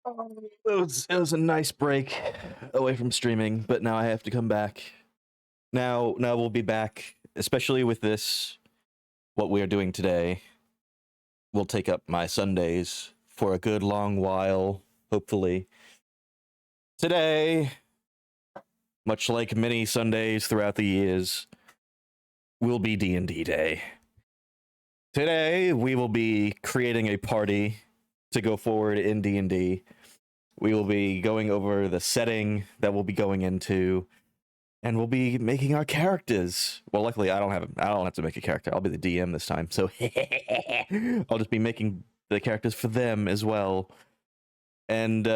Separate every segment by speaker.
Speaker 1: It was a nice break away from streaming, but now I have to come back. Now we'll be back, especially with this. What we are doing today will take up my Sundays for a good long while, hopefully. Today, much like many Sundays throughout the years, will be D&D day. Today, we will be creating a party to go forward in D&D. We will be going over the setting that we'll be going into, and we'll be making our characters. Well, luckily, I don't have to make a character. I'll be the DM this time, so I'll just be making the characters for them as well. And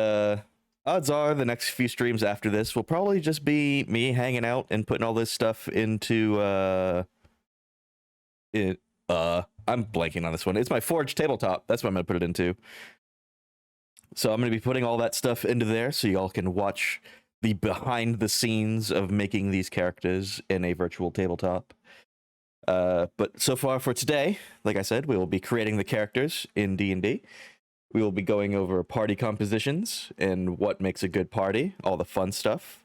Speaker 1: odds are, the next few streams after this will probably just be me hanging out and putting all this stuff into I'm blanking on this one. It's my Forge tabletop. That's what I'm gonna put it into. So I'm gonna be putting all that stuff into there, so y'all can watch the behind the scenes of making these characters in a virtual tabletop. But so far for today, like I said, we will be creating the characters in D&D. We will be going over party compositions and what makes a good party, all the fun stuff.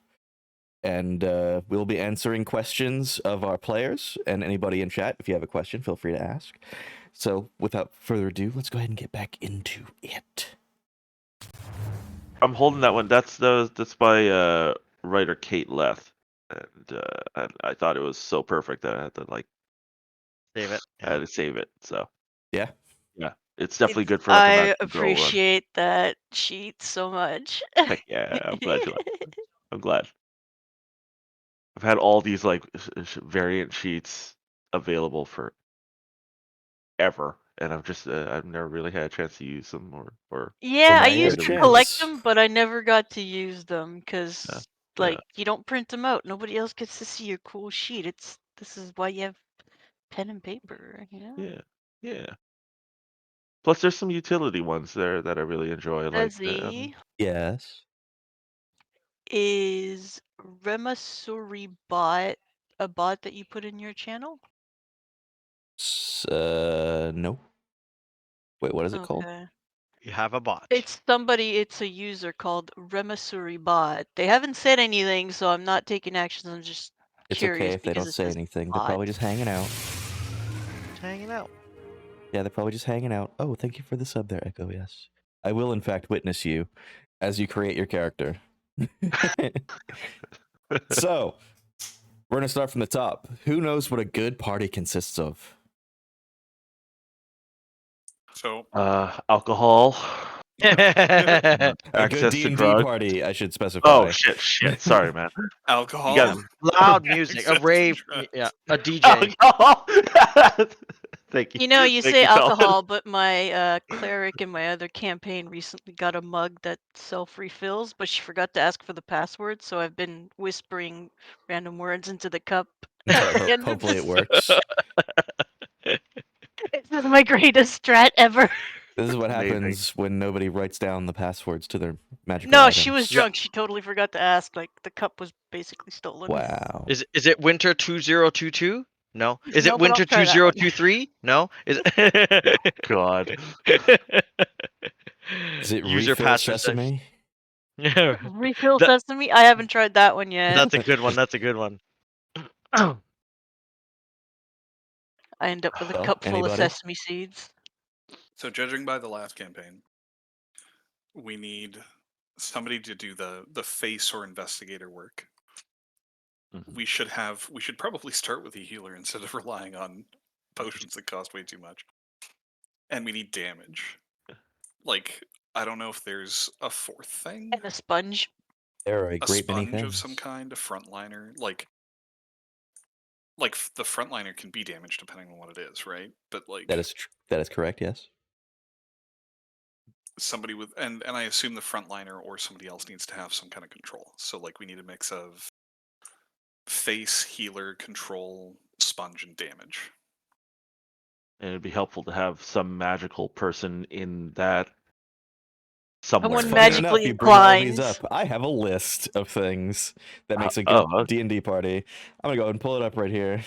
Speaker 1: And we'll be answering questions of our players and anybody in chat. If you have a question, feel free to ask. So without further ado, let's go ahead and get back into it.
Speaker 2: I'm holding that one. That's by writer Kate Leth, and I thought it was so perfect that I had to
Speaker 3: Save it.
Speaker 2: I had to save it. So
Speaker 1: Yeah,
Speaker 2: it's definitely good for
Speaker 4: I
Speaker 2: a magical girl run.
Speaker 4: appreciate that sheet so much.
Speaker 2: Heck yeah, I'm glad you like it. I'm glad. I've had all these variant sheets available for ever, and I've never really had a chance to use them or
Speaker 4: Yeah,
Speaker 1: now
Speaker 4: I
Speaker 1: you have
Speaker 4: used
Speaker 1: a
Speaker 4: to
Speaker 1: chance.
Speaker 4: collect them, but I never got to use them because,
Speaker 2: Yeah.
Speaker 4: you don't print them out. Nobody else gets to see your cool sheet. This is why you have pen and paper, you know?
Speaker 2: Yeah. Plus, there's some utility ones there that I really enjoy.
Speaker 4: Desi,
Speaker 1: yes.
Speaker 4: is Remasuri bot a bot that you put in your channel?
Speaker 1: No. Wait, what is it called?
Speaker 4: Okay.
Speaker 3: You have a bot.
Speaker 4: It's a user called Remasuri bot. They haven't said anything, so I'm not taking actions. I'm just
Speaker 1: It's
Speaker 4: curious
Speaker 1: okay if they
Speaker 4: because
Speaker 1: don't
Speaker 4: it
Speaker 1: say
Speaker 4: says
Speaker 1: anything. They're
Speaker 4: bot.
Speaker 1: probably just hanging out.
Speaker 3: Just hanging out.
Speaker 1: Yeah, they're probably just hanging out. Oh, thank you for the sub there, Echo. Yes. I will, in fact, witness you as you create your character. So, we're going to start from the top. Who knows what a good party consists of?
Speaker 5: So,
Speaker 2: alcohol,
Speaker 1: A good
Speaker 2: access to
Speaker 1: D&D
Speaker 2: drugs.
Speaker 1: party, I should specify.
Speaker 2: Oh shit! Sorry, man.
Speaker 5: alcohol.
Speaker 2: You got
Speaker 3: Loud music, a
Speaker 5: Access to
Speaker 3: rave,
Speaker 5: drugs.
Speaker 3: yeah, a DJ.
Speaker 2: alcohol. Thank you.
Speaker 4: You know, you
Speaker 2: Thank
Speaker 4: say
Speaker 2: Colin.
Speaker 4: alcohol, but my cleric in my other campaign recently got a mug that self-refills, but she forgot to ask for the password, so I've been whispering random words into the cup. at the end of
Speaker 1: Hopefully it
Speaker 4: this.
Speaker 1: works.
Speaker 4: This is my greatest strat ever.
Speaker 1: This is what
Speaker 2: Amazing.
Speaker 1: happens when nobody writes down the passwords to their magical
Speaker 4: No,
Speaker 1: items.
Speaker 4: she was drunk. She totally forgot to ask. Like, the cup was basically stolen.
Speaker 1: Wow.
Speaker 3: Is it Winter 2022? No. Is
Speaker 4: No,
Speaker 3: it
Speaker 4: but I'll
Speaker 3: Winter
Speaker 4: try that one.
Speaker 3: 2023? No. Is it?
Speaker 2: God.
Speaker 1: Is it
Speaker 3: User
Speaker 1: refill
Speaker 3: password says-
Speaker 1: sesame?
Speaker 3: Yeah.
Speaker 4: Refill
Speaker 3: That-
Speaker 4: sesame? I haven't tried that one yet.
Speaker 3: That's a good one. That's a good one.
Speaker 4: I end up with a
Speaker 1: Well,
Speaker 4: cup full of
Speaker 1: anybody?
Speaker 4: sesame seeds.
Speaker 5: So, judging by the last campaign, we need somebody to do the face or investigator work.
Speaker 2: Mhm.
Speaker 5: We should probably start with a healer instead of relying on potions that cost way too much. And we need damage. Like, I don't know if there's a fourth thing.
Speaker 4: And a sponge.
Speaker 1: There are a
Speaker 5: A
Speaker 1: great many
Speaker 5: sponge
Speaker 1: things.
Speaker 5: of some kind, a frontliner. Like the frontliner can be damaged depending on what it is, right? But like
Speaker 1: That is correct. Yes.
Speaker 5: somebody with and I assume the frontliner or somebody else needs to have some kind of control. So like we need a mix of face, healer, control, sponge, and damage.
Speaker 2: And it'd be helpful to have some magical person in that somewhere.
Speaker 4: Someone
Speaker 1: Funny enough,
Speaker 4: magically
Speaker 1: you bring all these
Speaker 4: inclined.
Speaker 1: up. I have a list of things that makes a
Speaker 2: oh,
Speaker 1: good
Speaker 2: okay.
Speaker 1: D&D party. I'm gonna go ahead and pull it up right here.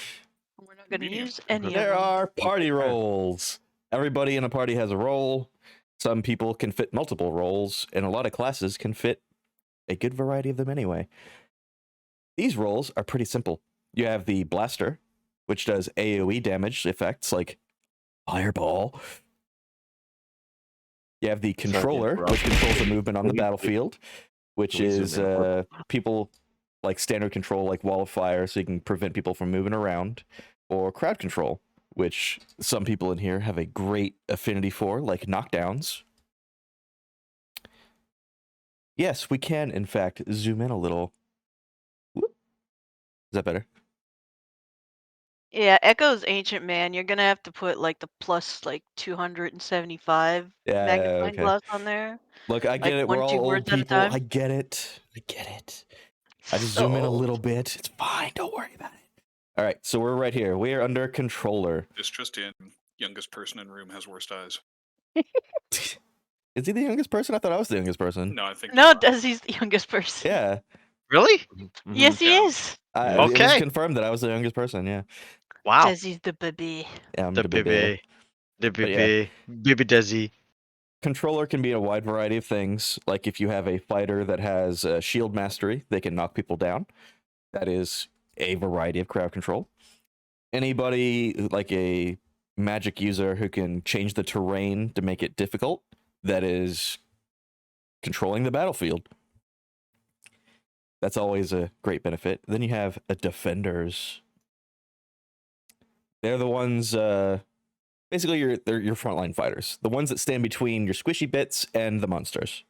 Speaker 4: We're not going to
Speaker 5: Medium.
Speaker 4: use any of
Speaker 1: There
Speaker 4: them.
Speaker 1: are party roles. Everybody in a party has a role. some people can fit multiple roles, and a lot of classes can fit a good variety of them anyway. These roles are pretty simple. You have the blaster, which does AoE damage effects like fireball. You have the controller, which controls the movement on the battlefield, which is people like standard control, like wall of fire, so you can prevent people from moving around, or crowd control, which some people in here have a great affinity for, like knockdowns. Yes, we can, in fact, zoom in a little. Whoop. Is that better?
Speaker 4: Yeah, Echo's Ancient Man, you're gonna have to put like the plus like 275
Speaker 1: Yeah,
Speaker 4: magnifying
Speaker 1: okay.
Speaker 4: glass on there.
Speaker 1: Look, I get
Speaker 4: Like
Speaker 1: it. We're
Speaker 4: 1,
Speaker 1: all
Speaker 4: 2
Speaker 1: old
Speaker 4: words at a
Speaker 1: people.
Speaker 4: time.
Speaker 1: I get it. I get it. I just zoom in a
Speaker 4: So-
Speaker 1: little bit. It's fine. Don't worry about it. All right, so we're right here. We are under controller.
Speaker 5: Just in. Youngest person in room has worst eyes.
Speaker 1: Is he the youngest person? I thought I was the youngest person.
Speaker 5: No, I think.
Speaker 4: No,
Speaker 5: you are.
Speaker 4: Desi's the youngest person.
Speaker 1: Yeah.
Speaker 3: Really?
Speaker 4: Yes, he
Speaker 5: Yeah.
Speaker 4: is.
Speaker 1: It was
Speaker 3: Okay.
Speaker 1: confirmed that I was the youngest person. Yeah.
Speaker 3: Wow.
Speaker 4: Desi's the baby.
Speaker 1: Yeah, I'm
Speaker 3: The
Speaker 1: the baby.
Speaker 3: baby. The
Speaker 1: But yeah.
Speaker 3: baby. Baby Desi.
Speaker 1: Controller can be a wide variety of things. Like if you have a fighter that has shield mastery, they can knock people down. That is a variety of crowd control. Anybody like a magic user who can change the terrain to make it difficult, that is controlling the battlefield. That's always a great benefit. Then you have defenders. They're the ones, basically they're your frontline fighters. The ones that stand between your squishy bits and the monsters.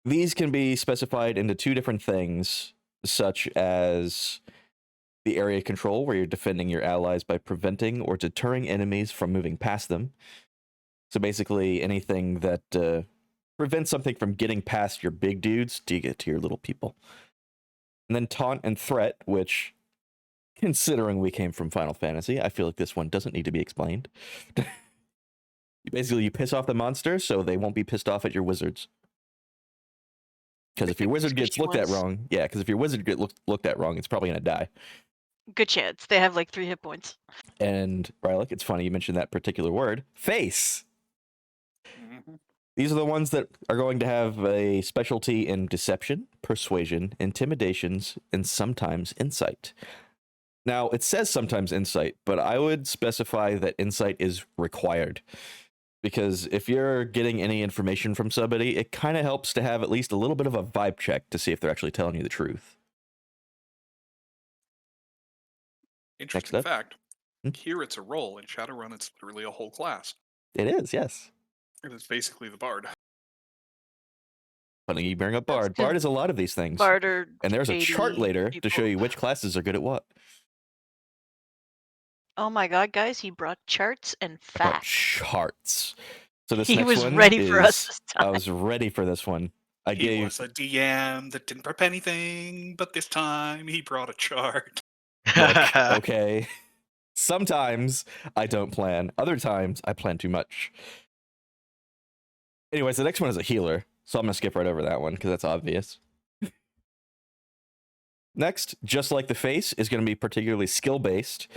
Speaker 1: These can be specified into two different things, such as the area control, where you're defending your allies by preventing or deterring enemies from moving past them. So basically anything that prevents something from getting past your big dudes to get to your little people. And then taunt and threat, which, considering we came from Final Fantasy, I feel like this one doesn't need to be explained. Basically, you piss off the monster so they won't be pissed off at your wizards. Because if your wizard gets
Speaker 4: Squishy
Speaker 1: looked at
Speaker 4: ones.
Speaker 1: wrong, because if your wizard gets looked at wrong, it's probably going to die.
Speaker 4: Good chance. They have like 3 hit points.
Speaker 1: And, Rylick, it's funny you mentioned that particular word. Face!
Speaker 5: Mhm.
Speaker 1: These are the ones that are going to have a specialty in deception, persuasion, intimidations, and sometimes insight. Now, it says sometimes insight, but I would specify that insight is required. Because if you're getting any information from somebody, it kind of helps to have at least a little bit of a vibe check to see if they're actually telling you the truth.
Speaker 5: Interesting
Speaker 1: up.
Speaker 5: fact.
Speaker 1: Hmm?
Speaker 5: Here it's a role. In Shadowrun, it's literally a whole class.
Speaker 1: It is, yes.
Speaker 5: It is basically the bard.
Speaker 1: Funny you bring up
Speaker 4: That's
Speaker 1: Bard.
Speaker 4: 'cause
Speaker 1: Bard is a lot of these things.
Speaker 4: Barter.
Speaker 1: And there's a
Speaker 4: 80
Speaker 1: chart later
Speaker 4: people.
Speaker 1: to show you which classes are good at what.
Speaker 4: Oh my god, guys, he brought charts and
Speaker 1: I brought
Speaker 4: facts.
Speaker 1: charts. So this
Speaker 4: He
Speaker 1: next
Speaker 4: was
Speaker 1: one
Speaker 4: ready for us
Speaker 1: is-
Speaker 4: this
Speaker 1: I
Speaker 4: time.
Speaker 1: was ready for this one. I
Speaker 5: He
Speaker 1: gave
Speaker 5: was a DM that didn't prep anything, but this time he brought a chart.
Speaker 1: look, okay. Sometimes I don't plan. Other times I plan too much. Anyways, the next one is a healer, so I'm gonna skip right over that one because that's obvious. Next, just like the face, is going to be particularly skill-based.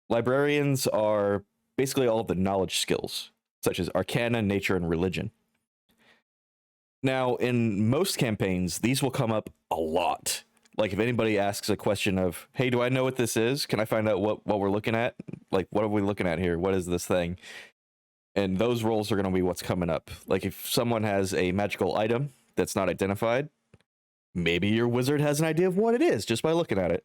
Speaker 1: Librarians are basically all of the knowledge skills, such as Arcana, Nature, and Religion. Now, in most campaigns, these will come up a lot. Like, if anybody asks a question of, hey, do I know what this is? Can I find out what we're looking at? Like, what are we looking at here? What is this thing? And those roles are going to be what's coming up. Like, if someone has a magical item that's not identified, maybe your wizard has an idea of what it is just by looking at it.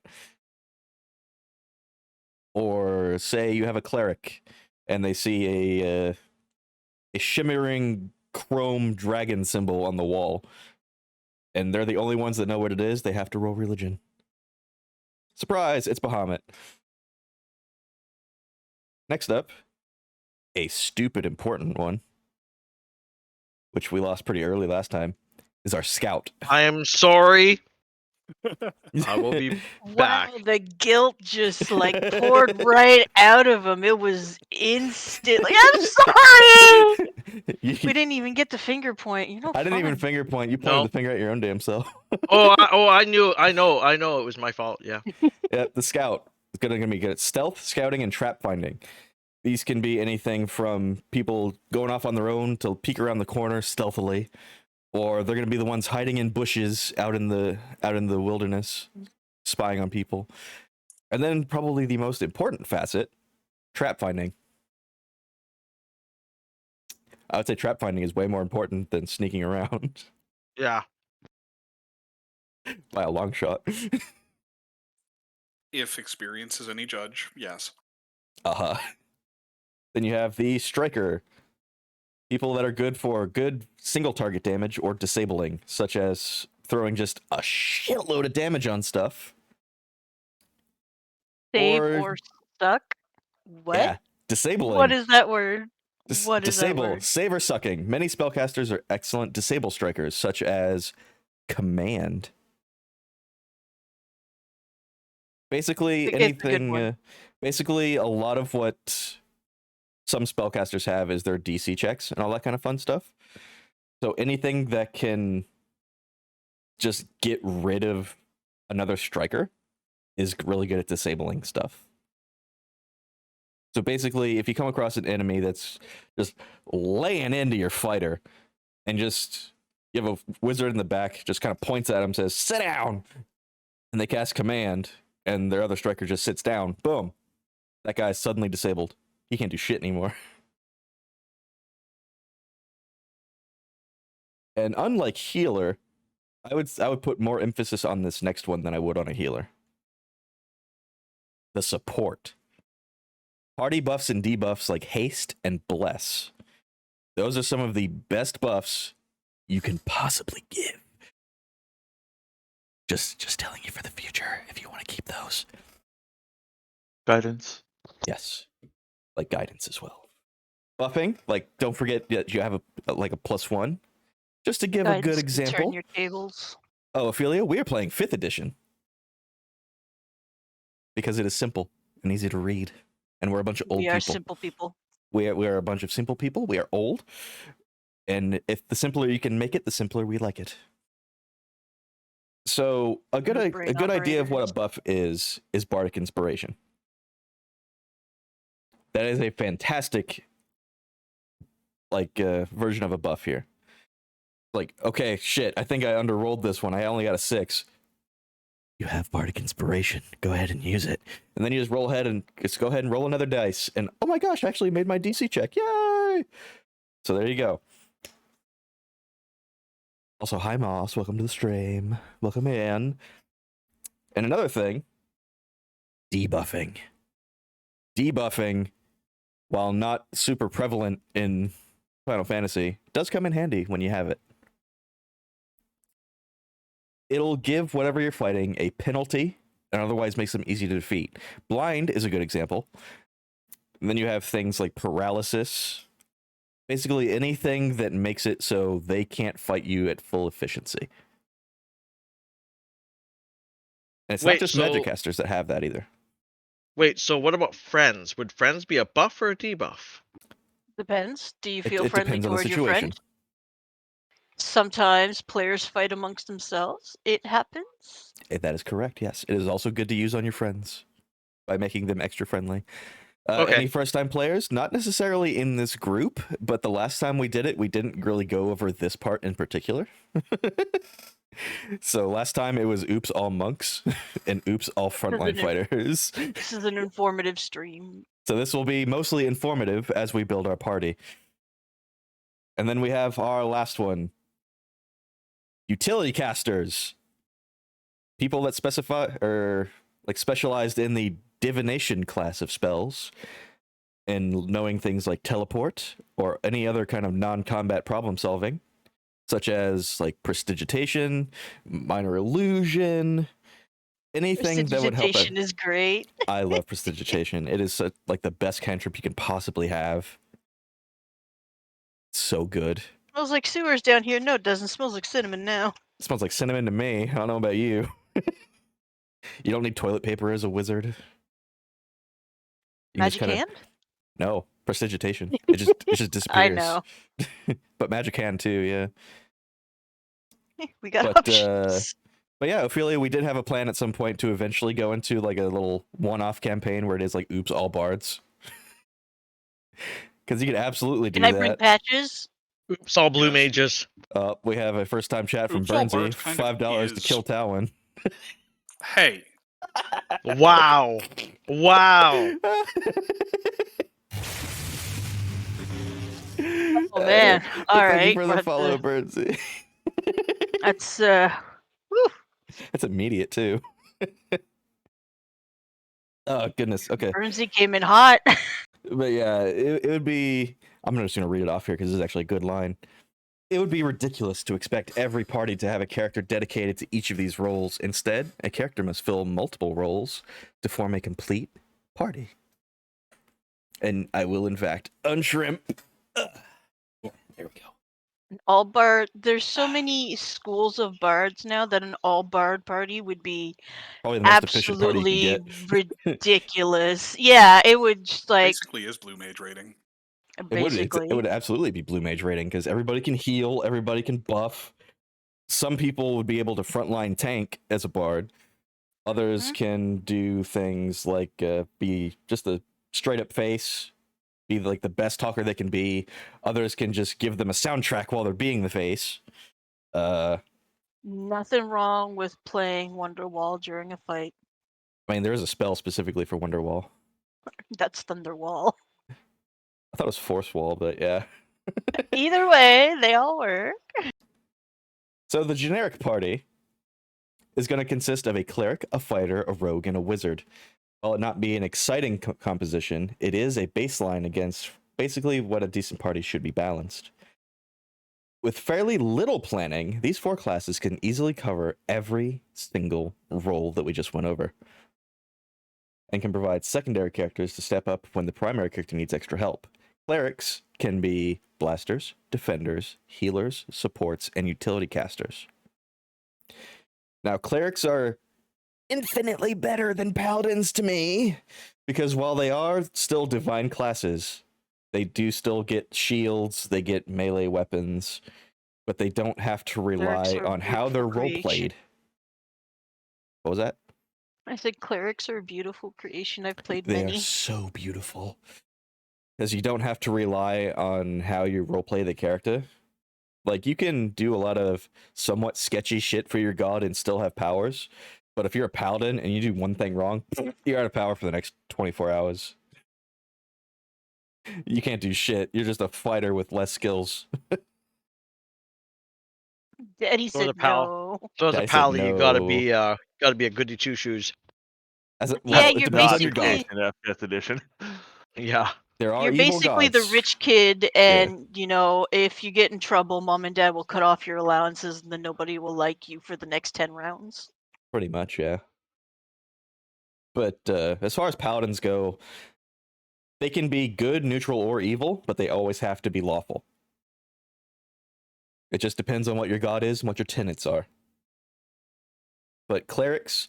Speaker 1: Or say you have a cleric and they see a shimmering chrome dragon symbol on the wall, and they're the only ones that know what it is, they have to roll religion. Surprise, it's Bahamut. Next up, a stupid important one, which we lost pretty early last time, is our scout.
Speaker 3: I am sorry. I will be back.
Speaker 4: Wow, the guilt just like poured right out of him. It was instant. Like, I'm sorry. We didn't even get the finger point. You know,
Speaker 1: I didn't even
Speaker 4: fun.
Speaker 1: finger point. You pointed
Speaker 3: No.
Speaker 1: the finger at your own damn self.
Speaker 3: I know it was my fault. Yeah.
Speaker 1: Yeah, the scout is gonna be good at stealth, scouting, and trap finding. These can be anything from people going off on their own to peek around the corner stealthily, or they're going to be the ones hiding in bushes out in the wilderness, spying on people. And then probably the most important facet, trap finding. I would say trap finding is way more important than sneaking around
Speaker 3: Yeah.
Speaker 1: by a long shot.
Speaker 5: If experience is any judge, yes.
Speaker 1: Then you have the striker. People that are good for good single target damage or disabling, such as throwing just a shitload of damage on stuff.
Speaker 4: Save or suck? What?
Speaker 1: Yeah, disabling.
Speaker 4: What is that word? What is that
Speaker 1: disable,
Speaker 4: word?
Speaker 1: save or sucking. Many spellcasters are excellent disable strikers, such as command. Basically,
Speaker 4: It gets a good
Speaker 1: anything.
Speaker 4: one.
Speaker 1: Basically, a lot of what some spellcasters have is their DC checks and all that kind of fun stuff. So anything that can just get rid of another striker is really good at disabling stuff. So basically, if you come across an enemy that's just laying into your fighter and just you have a wizard in the back just kind of points at him, says, "Sit down," and they cast command and their other striker just sits down, boom, that guy's suddenly disabled. He can't do shit anymore. And unlike healer, I would put more emphasis on this next one than I would on a healer. The support. Party buffs and debuffs like haste and bless. Those are some of the best buffs you can possibly give. Just telling you for the future if you want to keep those.
Speaker 2: Guidance.
Speaker 1: Yes. Like guidance as well. Buffing, like don't forget that you have a +1. Just to give a good
Speaker 4: Guidance can
Speaker 1: example.
Speaker 4: Turn your tables.
Speaker 1: Oh, Ophelia, we are playing 5th edition. Because it is simple and easy to read. And we're a bunch of old
Speaker 4: We are
Speaker 1: people.
Speaker 4: simple people.
Speaker 1: We are a bunch of simple people. We are old. And if the simpler you can make it, the simpler we like it. So a good
Speaker 4: brain
Speaker 1: idea of what a
Speaker 4: operators.
Speaker 1: buff is Bardic Inspiration. That is a fantastic version of a buff here. Like, okay, shit, I think I underrolled this one. I only got a 6. You have Bardic Inspiration. Go ahead and use it. And then you just go ahead and roll another dice. And oh my gosh, I actually made my DC check. Yay! So there you go. Also, hi Moss, welcome to the stream. Welcome in. And another thing, debuffing. Debuffing, while not super prevalent in Final Fantasy, does come in handy when you have it. It'll give whatever you're fighting a penalty and otherwise makes them easy to defeat. Blind is a good example. And then you have things like paralysis. Basically anything that makes it so they can't fight you at full efficiency. And it's not just magic casters that have that either.
Speaker 3: Wait, so what about friends? Would friends be a buff or a debuff?
Speaker 4: Depends. Do you feel
Speaker 1: It
Speaker 4: friendly
Speaker 1: depends on the
Speaker 4: toward your
Speaker 1: situation.
Speaker 4: friend? Sometimes players fight amongst themselves. It happens.
Speaker 1: That is correct, yes. It is also good to use on your friends by making them extra friendly.
Speaker 3: Okay.
Speaker 1: Any first-time players? Not necessarily in this group, but the last time we did it, we didn't really go over this part in particular. So last time it was oops all monks and oops all frontline fighters.
Speaker 4: This is an informative stream.
Speaker 1: So this will be mostly informative as we build our party. And then we have our last one. Utility casters. People that specialized in the divination class of spells and knowing things like teleport or any other kind of non-combat problem solving, such as like prestidigitation, minor illusion, anything that would help.
Speaker 4: Prestidigitation is great.
Speaker 1: I love prestidigitation. It is like the best cantrip you can possibly have. So good.
Speaker 4: Smells like sewers down here. No, it doesn't. Smells like cinnamon now.
Speaker 1: It smells like cinnamon to me. I don't know about you. You don't need toilet paper as a wizard. You
Speaker 4: Magic hand?
Speaker 1: No, prestidigitation. It just disappears.
Speaker 4: I know.
Speaker 1: But magic hand too, yeah.
Speaker 4: We got options.
Speaker 1: But yeah, Ophelia, we did have a plan at some point to eventually go into like a little one-off campaign where it is like oops all bards. Because you can absolutely do
Speaker 4: Can I bring
Speaker 1: that.
Speaker 4: patches?
Speaker 3: Oops, all blue
Speaker 5: Yes.
Speaker 3: mages.
Speaker 1: We have a first-time chat from
Speaker 5: Oops, all
Speaker 1: Bernsey.
Speaker 5: bards kind of
Speaker 1: $5 to
Speaker 5: is-
Speaker 1: kill Talon.
Speaker 5: Hey,
Speaker 3: Wow. Wow.
Speaker 4: Oh man. All
Speaker 1: Thank you
Speaker 4: right.
Speaker 1: for the follow, Bernsey.
Speaker 4: That's whew.
Speaker 1: That's immediate too. Oh goodness. Okay,
Speaker 4: Bernsey came in hot.
Speaker 1: but yeah, it would be. I'm just gonna read it off here because this is actually a good line. It would be ridiculous to expect every party to have a character dedicated to each of these roles. Instead, a character must fill multiple roles to form a complete party. And I will, in fact, unshrimp. Yeah, there we go.
Speaker 4: All bard. There's so many schools of bards now that an all bard party would be
Speaker 1: Probably the most efficient party you can
Speaker 4: absolutely
Speaker 1: get.
Speaker 4: ridiculous. Yeah, it would just like
Speaker 5: basically is blue mage rating.
Speaker 4: basically.
Speaker 1: It would absolutely be blue mage rating because everybody can heal, everybody can buff. Some people would be able to frontline tank as a bard. Others
Speaker 4: Mhm.
Speaker 1: can do things like be just a straight up face, be like the best talker they can be. Others can just give them a soundtrack while they're being the face.
Speaker 4: Nothing wrong with playing Wonderwall during a fight.
Speaker 1: I mean, there is a spell specifically for Wonderwall.
Speaker 4: That's Thunderwall.
Speaker 1: I thought it was Force Wall, but yeah.
Speaker 4: Either way, they all work.
Speaker 1: So the generic party is going to consist of a cleric, a fighter, a rogue, and a wizard. While it not be an exciting composition, it is a baseline against basically what a decent party should be balanced. With fairly little planning, these 4 classes can easily cover every single role that we just went over, and can provide secondary characters to step up when the primary character needs extra help. Clerics can be blasters, defenders, healers, supports, and utility casters. Now, clerics are infinitely better than paladins to me, because while they are still divine classes, they do still get shields, they get melee weapons, but they don't have to rely
Speaker 4: are
Speaker 1: on how they're
Speaker 4: beautiful
Speaker 1: role
Speaker 4: creation.
Speaker 1: played. What was that?
Speaker 4: I said clerics are a beautiful creation. I've played
Speaker 1: They are
Speaker 4: many.
Speaker 1: so beautiful. Because you don't have to rely on how you roleplay the character. Like, you can do a lot of somewhat sketchy shit for your god and still have powers. But if you're a paladin and you do one thing wrong, you're out of power for the next 24 hours. You can't do shit. You're just a fighter with less skills.
Speaker 4: Daddy
Speaker 3: So as a
Speaker 4: said
Speaker 3: pal,
Speaker 4: no.
Speaker 3: so as a
Speaker 1: I said
Speaker 3: pally, you gotta
Speaker 1: no.
Speaker 3: be a goody two shoes.
Speaker 1: Well,
Speaker 4: Yeah,
Speaker 1: it
Speaker 4: you're
Speaker 1: depends on your
Speaker 4: basically-
Speaker 1: god.
Speaker 2: in FPS edition.
Speaker 3: Yeah.
Speaker 1: There are
Speaker 4: You're
Speaker 1: evil
Speaker 4: basically the
Speaker 1: gods.
Speaker 4: rich kid, and you know, if you get in trouble, mom and dad will cut off your allowances, and then nobody will like you for the next 10 rounds.
Speaker 1: Pretty much, yeah. But as far as paladins go, they can be good, neutral, or evil, but they always have to be lawful. It just depends on what your god is and what your tenets are. But clerics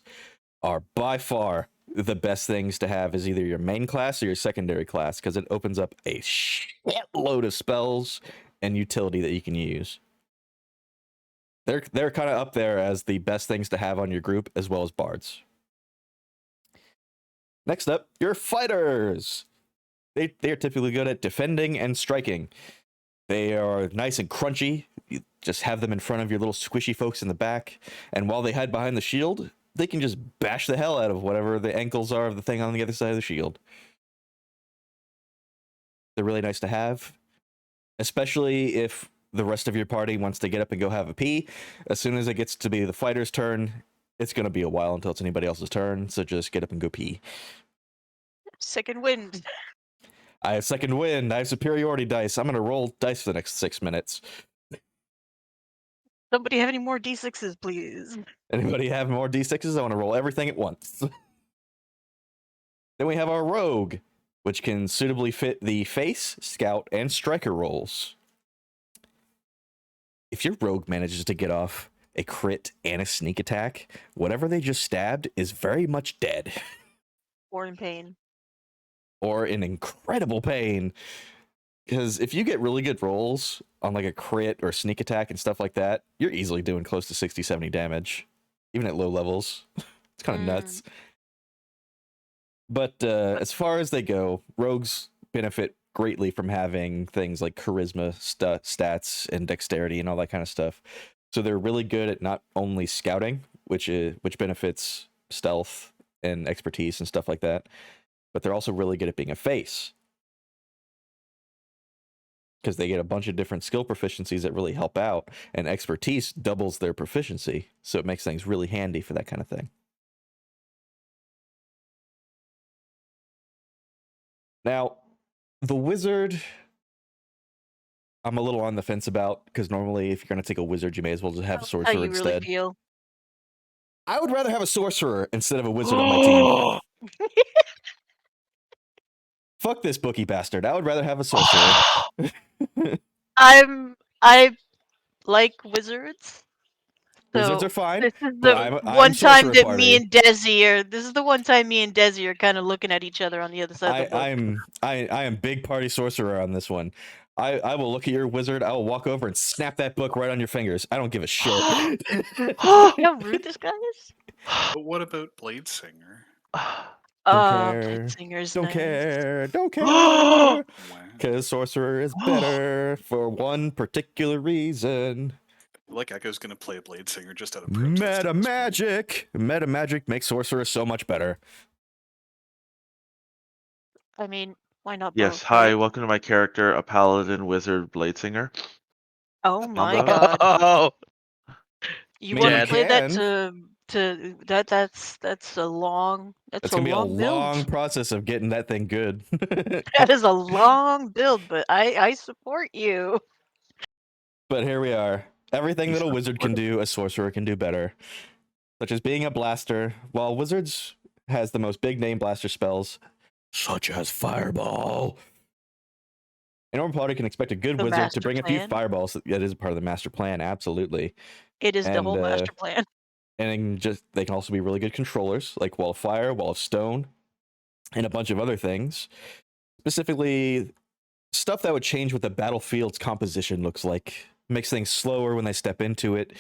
Speaker 1: are by far the best things to have as either your main class or your secondary class, because it opens up a shitload of spells and utility that you can use. They're kind of up there as the best things to have on your group, as well as bards. Next up, your fighters. They are typically good at defending and striking. They are nice and crunchy. You just have them in front of your little squishy folks in the back, and while they hide behind the shield, they can just bash the hell out of whatever the ankles are of the thing on the other side of the shield. They're really nice to have, especially if the rest of your party wants to get up and go have a pee. As soon as it gets to be the fighter's turn, it's going to be a while until it's anybody else's turn, so just get up and go pee.
Speaker 4: Second wind.
Speaker 1: I have second wind. I have superiority dice. I'm going to roll dice for the next 6 minutes.
Speaker 4: Somebody have any more D6s, please?
Speaker 1: Anybody have more d6s? I want to roll everything at once. Then we have our rogue, which can suitably fit the face, scout, and striker roles. If your rogue manages to get off a crit and a sneak attack, whatever they just stabbed is very much dead.
Speaker 4: Or in pain.
Speaker 1: Or in incredible pain. Because if you get really good rolls on like a crit or sneak attack and stuff like that, you're easily doing close to 60, 70 damage, even at low levels. It's kind of nuts. But as far as they go, rogues benefit greatly from having things like charisma stats and dexterity and all that kind of stuff. So they're really good at not only scouting, which benefits stealth and expertise and stuff like that, but they're also really good at being a face, because they get a bunch of different skill proficiencies that really help out, and expertise doubles their proficiency, so it makes things really handy for that kind of thing. Now, the wizard, I'm a little on the fence about, because normally if you're going to take a wizard, you may as well just have a
Speaker 4: How
Speaker 1: sorcerer
Speaker 4: you
Speaker 1: instead.
Speaker 4: really feel?
Speaker 1: I would rather have a sorcerer instead of a wizard on my team. Fuck this bookie bastard. I would rather have a sorcerer.
Speaker 4: I like wizards.
Speaker 1: Wizards
Speaker 4: So
Speaker 1: are fine,
Speaker 4: this is
Speaker 1: but
Speaker 4: the
Speaker 1: I'm
Speaker 4: one time
Speaker 1: sorcerer
Speaker 4: that
Speaker 1: party.
Speaker 4: me and Desi are. This is the one time me and Desi are kind of looking at each other on the other side of the book.
Speaker 1: I am big party sorcerer on this one. I will look at your wizard. I will walk over and snap that book right on your fingers. I don't give a shit.
Speaker 4: How rude this guy is.
Speaker 5: But what about Blade Singer?
Speaker 1: care.
Speaker 4: Bladsinger's
Speaker 1: Don't
Speaker 4: nice.
Speaker 1: care. Don't care.
Speaker 5: Wow.
Speaker 1: Because sorcerer is better for one particular reason.
Speaker 5: Like Echo's gonna play a Blade Singer just out of protest.
Speaker 1: Meta magic. Meta magic makes sorcerer so much better.
Speaker 4: I mean, why not
Speaker 2: Yes,
Speaker 4: both?
Speaker 2: hi,
Speaker 4: right?
Speaker 2: welcome to my character, a paladin wizard blade singer.
Speaker 4: Oh my
Speaker 1: that.
Speaker 4: god.
Speaker 3: Oh,
Speaker 4: You
Speaker 1: mean,
Speaker 4: want to
Speaker 3: Dad.
Speaker 4: play that
Speaker 1: can.
Speaker 4: that's a long
Speaker 1: It's gonna be a
Speaker 4: long build.
Speaker 1: long process of getting that thing good.
Speaker 4: That is a long build, but I support you.
Speaker 1: But here we are. Everything
Speaker 2: He's
Speaker 1: that a
Speaker 2: not
Speaker 1: wizard can do, a sorcerer can do better. Such as being a blaster. While wizards has the most big name blaster spells, such as Fireball. A normal party can expect a good
Speaker 4: The
Speaker 1: wizard
Speaker 4: master
Speaker 1: to bring a few
Speaker 4: plan.
Speaker 1: fireballs. That is part of the master plan, absolutely.
Speaker 4: It is the
Speaker 1: And,
Speaker 4: whole master plan.
Speaker 1: And they can also be really good controllers, like Wall of Fire, Wall of Stone, and a bunch of other things. Specifically, stuff that would change what the battlefield's composition looks like. Makes things slower when they step into it.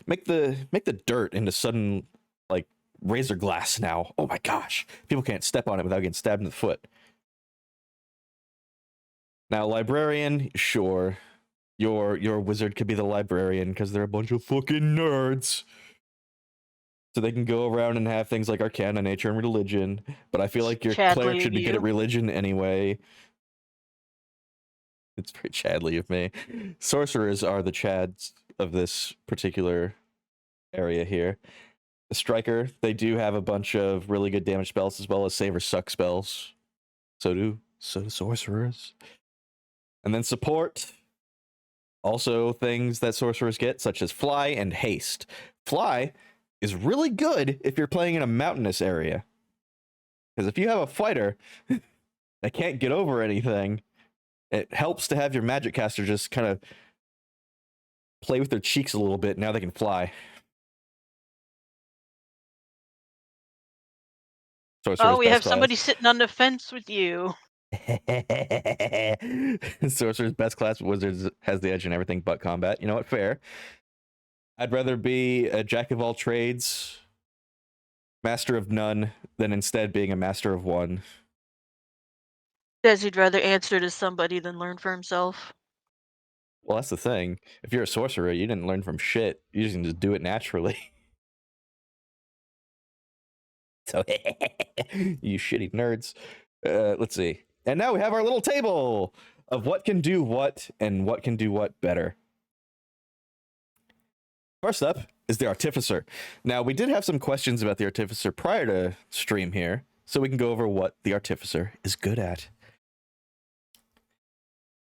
Speaker 1: Make the dirt into sudden, like, razor glass now. Oh my gosh. People can't step on it without getting stabbed in the foot. Now, librarian, sure. Your wizard could be the librarian because they're a bunch of fucking nerds. So they can go around and have things like arcana, nature, and religion. But I feel like your
Speaker 4: Chadley
Speaker 1: cleric should
Speaker 4: of
Speaker 1: be good at
Speaker 4: you.
Speaker 1: religion anyway. It's pretty Chadley of me. Sorcerers are the Chads of this particular area here. The Striker, they do have a bunch of really good damage spells as well as save or suck spells. So do sorcerers. And then support. Also things that sorcerers get, such as fly and haste. Fly is really good if you're playing in a mountainous area. Because if you have a fighter that can't get over anything, it helps to have your magic caster just kind of play with their cheeks a little bit. Now they can fly.
Speaker 4: Oh, we have somebody sitting on the fence with you.
Speaker 1: Sorcerer's best class, Wizards has the edge in everything but combat. You know what? Fair. I'd rather be a jack of all trades, master of none, than instead being a master of one.
Speaker 4: Says he'd rather answer to somebody than learn for himself.
Speaker 1: Well, that's the thing. If you're a sorcerer, you didn't learn from shit. You just can just do it naturally. So, you shitty nerds. Let's see. And now we have our little table of what can do what and what can do what better. First up is the Artificer. Now, we did have some questions about the Artificer prior to stream here, so we can go over what the Artificer is good at.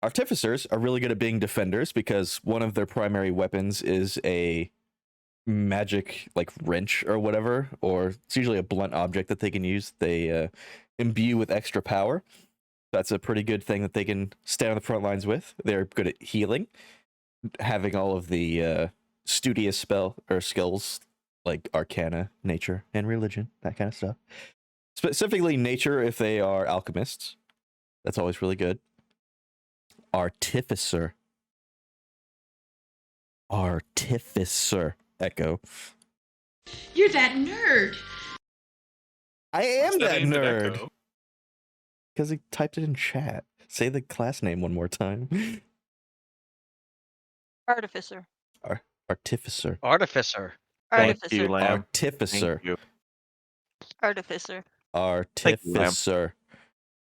Speaker 1: Artificers are really good at being defenders because one of their primary weapons is a magic, like, wrench or whatever, or it's usually a blunt object that they can use. They imbue with extra power. That's a pretty good thing that they can stand on the front lines with. They're good at healing, having all of the studious skills like arcana, nature, and religion, that kind of stuff. Specifically nature if they are alchemists. That's always really good. Artificer. Echo.
Speaker 6: You're that nerd.
Speaker 1: I am that
Speaker 5: aimed at
Speaker 1: nerd.
Speaker 5: Echo?
Speaker 1: because he typed it in chat. Say the class name one more time.
Speaker 4: Artificer.
Speaker 1: Artificer.
Speaker 3: Artificer.
Speaker 2: Thank
Speaker 4: Artificer.
Speaker 2: you, Lamb.
Speaker 1: Artificer.
Speaker 2: Thank you.
Speaker 4: Artificer.
Speaker 2: Thank you, Lamb.
Speaker 1: Artificer.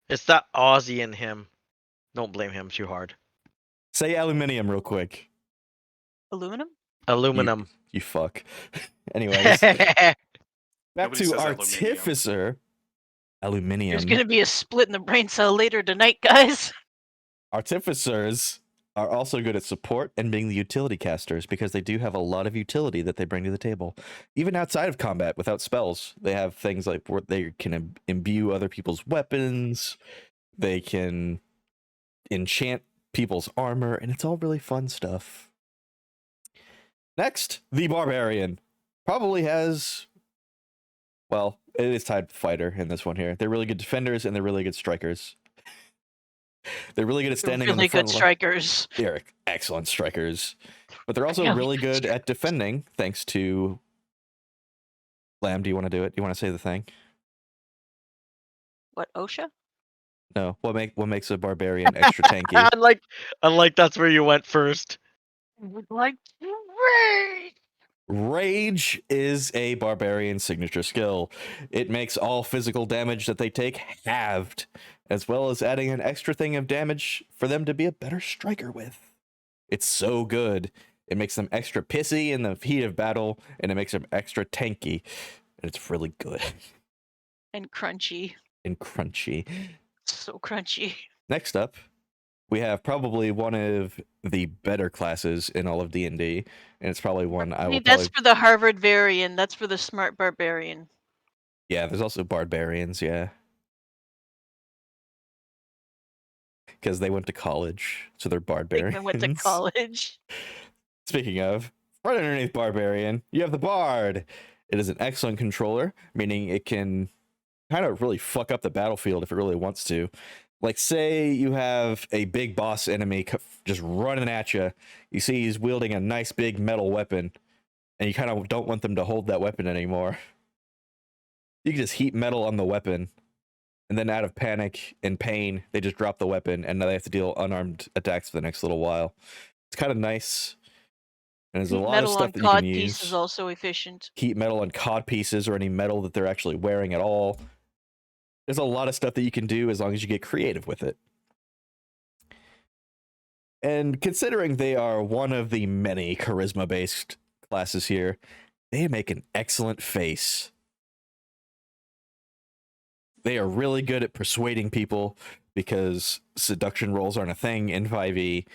Speaker 3: It's that Aussie in him. Don't blame him too hard.
Speaker 1: Say aluminium real quick.
Speaker 4: Aluminum?
Speaker 3: Aluminum.
Speaker 1: You fuck. Anyways, back
Speaker 5: Nobody
Speaker 1: to
Speaker 5: says aluminium.
Speaker 1: Artificer. Aluminium.
Speaker 4: There's gonna be a split in the brain cell later tonight, guys.
Speaker 1: Artificers are also good at support and being the utility casters because they do have a lot of utility that they bring to the table. Even outside of combat, without spells, they have things like where they can imbue other people's weapons, they can enchant people's armor, and it's all really fun stuff. Next, the Barbarian. Probably has... Well, it is tied with Fighter in this one here. They're really good defenders, and they're really good strikers. They're really good at standing in the
Speaker 4: Really
Speaker 1: front
Speaker 4: good
Speaker 1: line.
Speaker 4: strikers.
Speaker 1: They're excellent strikers. But they're also
Speaker 4: Yeah,
Speaker 1: really
Speaker 4: good
Speaker 1: good at defending, thanks to... Lamb, do you want to do it? Do you want to say the thing?
Speaker 4: What, OSHA?
Speaker 1: No. What makes a barbarian extra tanky?
Speaker 3: Unlike that's where you went first.
Speaker 4: Would like to rage.
Speaker 1: Rage is a barbarian signature skill. It makes all physical damage that they take halved, as well as adding an extra thing of damage for them to be a better striker with. It's so good. It makes them extra pissy in the heat of battle, and it makes them extra tanky. And it's really good.
Speaker 4: And crunchy.
Speaker 1: And crunchy.
Speaker 4: So crunchy.
Speaker 1: Next up, we have probably one of the better classes in all of D&D, and it's probably one I will
Speaker 4: That's
Speaker 1: probably...
Speaker 4: for the Harvard Varian. That's for the smart barbarian.
Speaker 1: Yeah, there's also barbarians, yeah. Because they went to college, so they're barbarians.
Speaker 4: They went to college.
Speaker 1: Speaking of, right underneath barbarian, you have the bard. It is an excellent controller, meaning it can kind of really fuck up the battlefield if it really wants to. Like, say you have a big boss enemy just running at you. You see he's wielding a nice big metal weapon, and you kind of don't want them to hold that weapon anymore. You can just heat metal on the weapon, and then out of panic and pain, they just drop the weapon, and now they have to deal unarmed attacks for the next little while. It's kind of nice. And there's a lot of stuff that you can use.
Speaker 4: Piece is also efficient.
Speaker 1: Heat metal on cod pieces or any metal that they're actually wearing at all. There's a lot of stuff that you can do as long as you get creative with it. And considering they are one of the many charisma-based classes here, they make an excellent face. They are really good at persuading people because seduction rolls aren't a thing in 5e.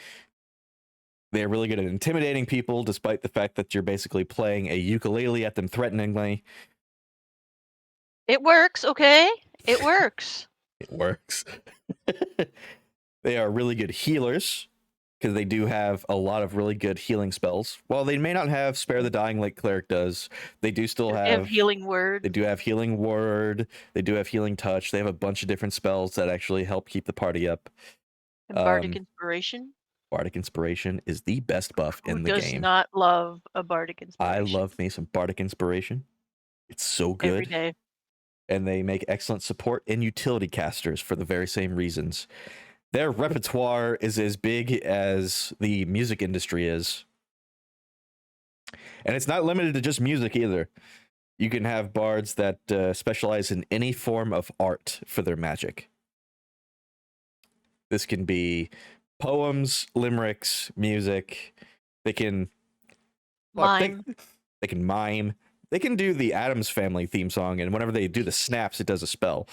Speaker 1: They're really good at intimidating people, despite the fact that you're basically playing a ukulele at them threateningly.
Speaker 4: It works, okay? It works.
Speaker 1: It works. They are really good healers, because they do have a lot of really good healing spells. While they may not have Spare the Dying like Cleric does, they do still
Speaker 4: They have Healing Word.
Speaker 1: They do have Healing Word. They do have Healing Touch. They have a bunch of different spells that actually help keep the party up.
Speaker 4: And Bardic Inspiration.
Speaker 1: Bardic Inspiration is the best buff in the
Speaker 4: Who
Speaker 1: game.
Speaker 4: does not love a Bardic Inspiration?
Speaker 1: I love me some Bardic Inspiration. It's so good.
Speaker 4: Every day.
Speaker 1: And they make excellent support and utility casters for the very same reasons. Their repertoire is as big as the music industry is. And it's not limited to just music either. You can have bards that specialize in any form of art for their magic. This can be poems, limericks, music. They can
Speaker 4: Mime.
Speaker 1: They can mime. They can do the Addams Family theme song, and whenever they do the snaps, it does a spell.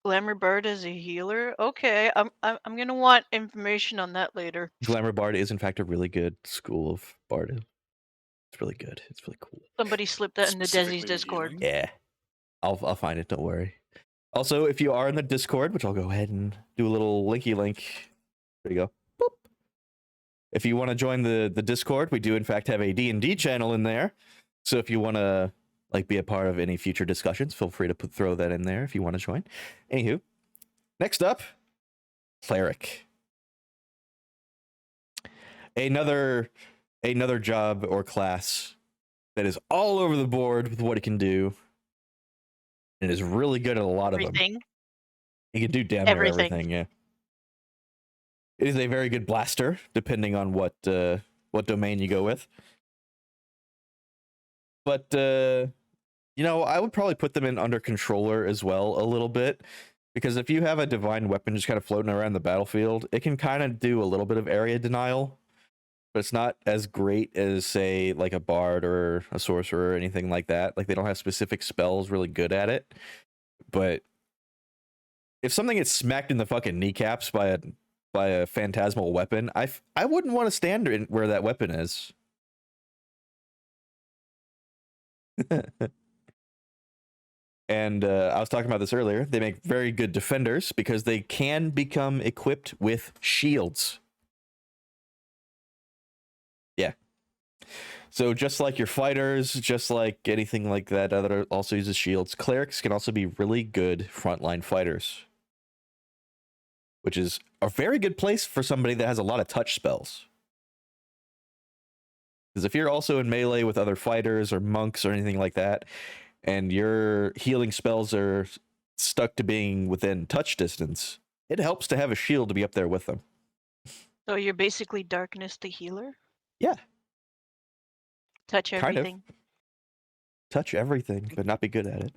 Speaker 4: Glamour Bard as a healer? Okay, I'm gonna want information on that later.
Speaker 1: Glamour Bard is in fact a really good school of bard. It's really good. It's really cool.
Speaker 4: Somebody slipped that in the Desi's
Speaker 5: Specifically
Speaker 4: Discord.
Speaker 5: healing?
Speaker 1: Yeah. I'll find it, don't worry. Also, if you are in the Discord, which I'll go ahead and do a little linky link. There you go. Boop. If you want to join the Discord, we do in fact have a D&D channel in there. So if you want to like be a part of any future discussions, feel free to throw that in there if you want to join. Anywho, next up, Cleric. Another job or class that is all over the board with what it can do. And is really good at a lot of them.
Speaker 4: Everything.
Speaker 1: You can do damn near
Speaker 4: Everything.
Speaker 1: everything. Yeah. It is a very good blaster, depending on what domain you go with. But I would probably put them in under controller as well a little bit, because if you have a divine weapon just kind of floating around the battlefield, it can kind of do a little bit of area denial, but it's not as great as, say, like a bard or a sorcerer or anything like that. Like, they don't have specific spells really good at it. But if something gets smacked in the fucking kneecaps by a phantasmal weapon, I wouldn't want to stand where that weapon is. And I was talking about this earlier. They make very good defenders because they can become equipped with shields. Yeah. So just like your fighters, just like anything like that that also uses shields, clerics can also be really good frontline fighters, which is a very good place for somebody that has a lot of touch spells. Because if you're also in melee with other fighters or monks or anything like that, and your healing spells are stuck to being within touch distance, it helps to have a shield to be up there with them.
Speaker 4: So you're basically darkness the healer?
Speaker 1: Yeah.
Speaker 4: Touch
Speaker 1: Kind of.
Speaker 4: everything.
Speaker 1: Touch everything, but not be good at it.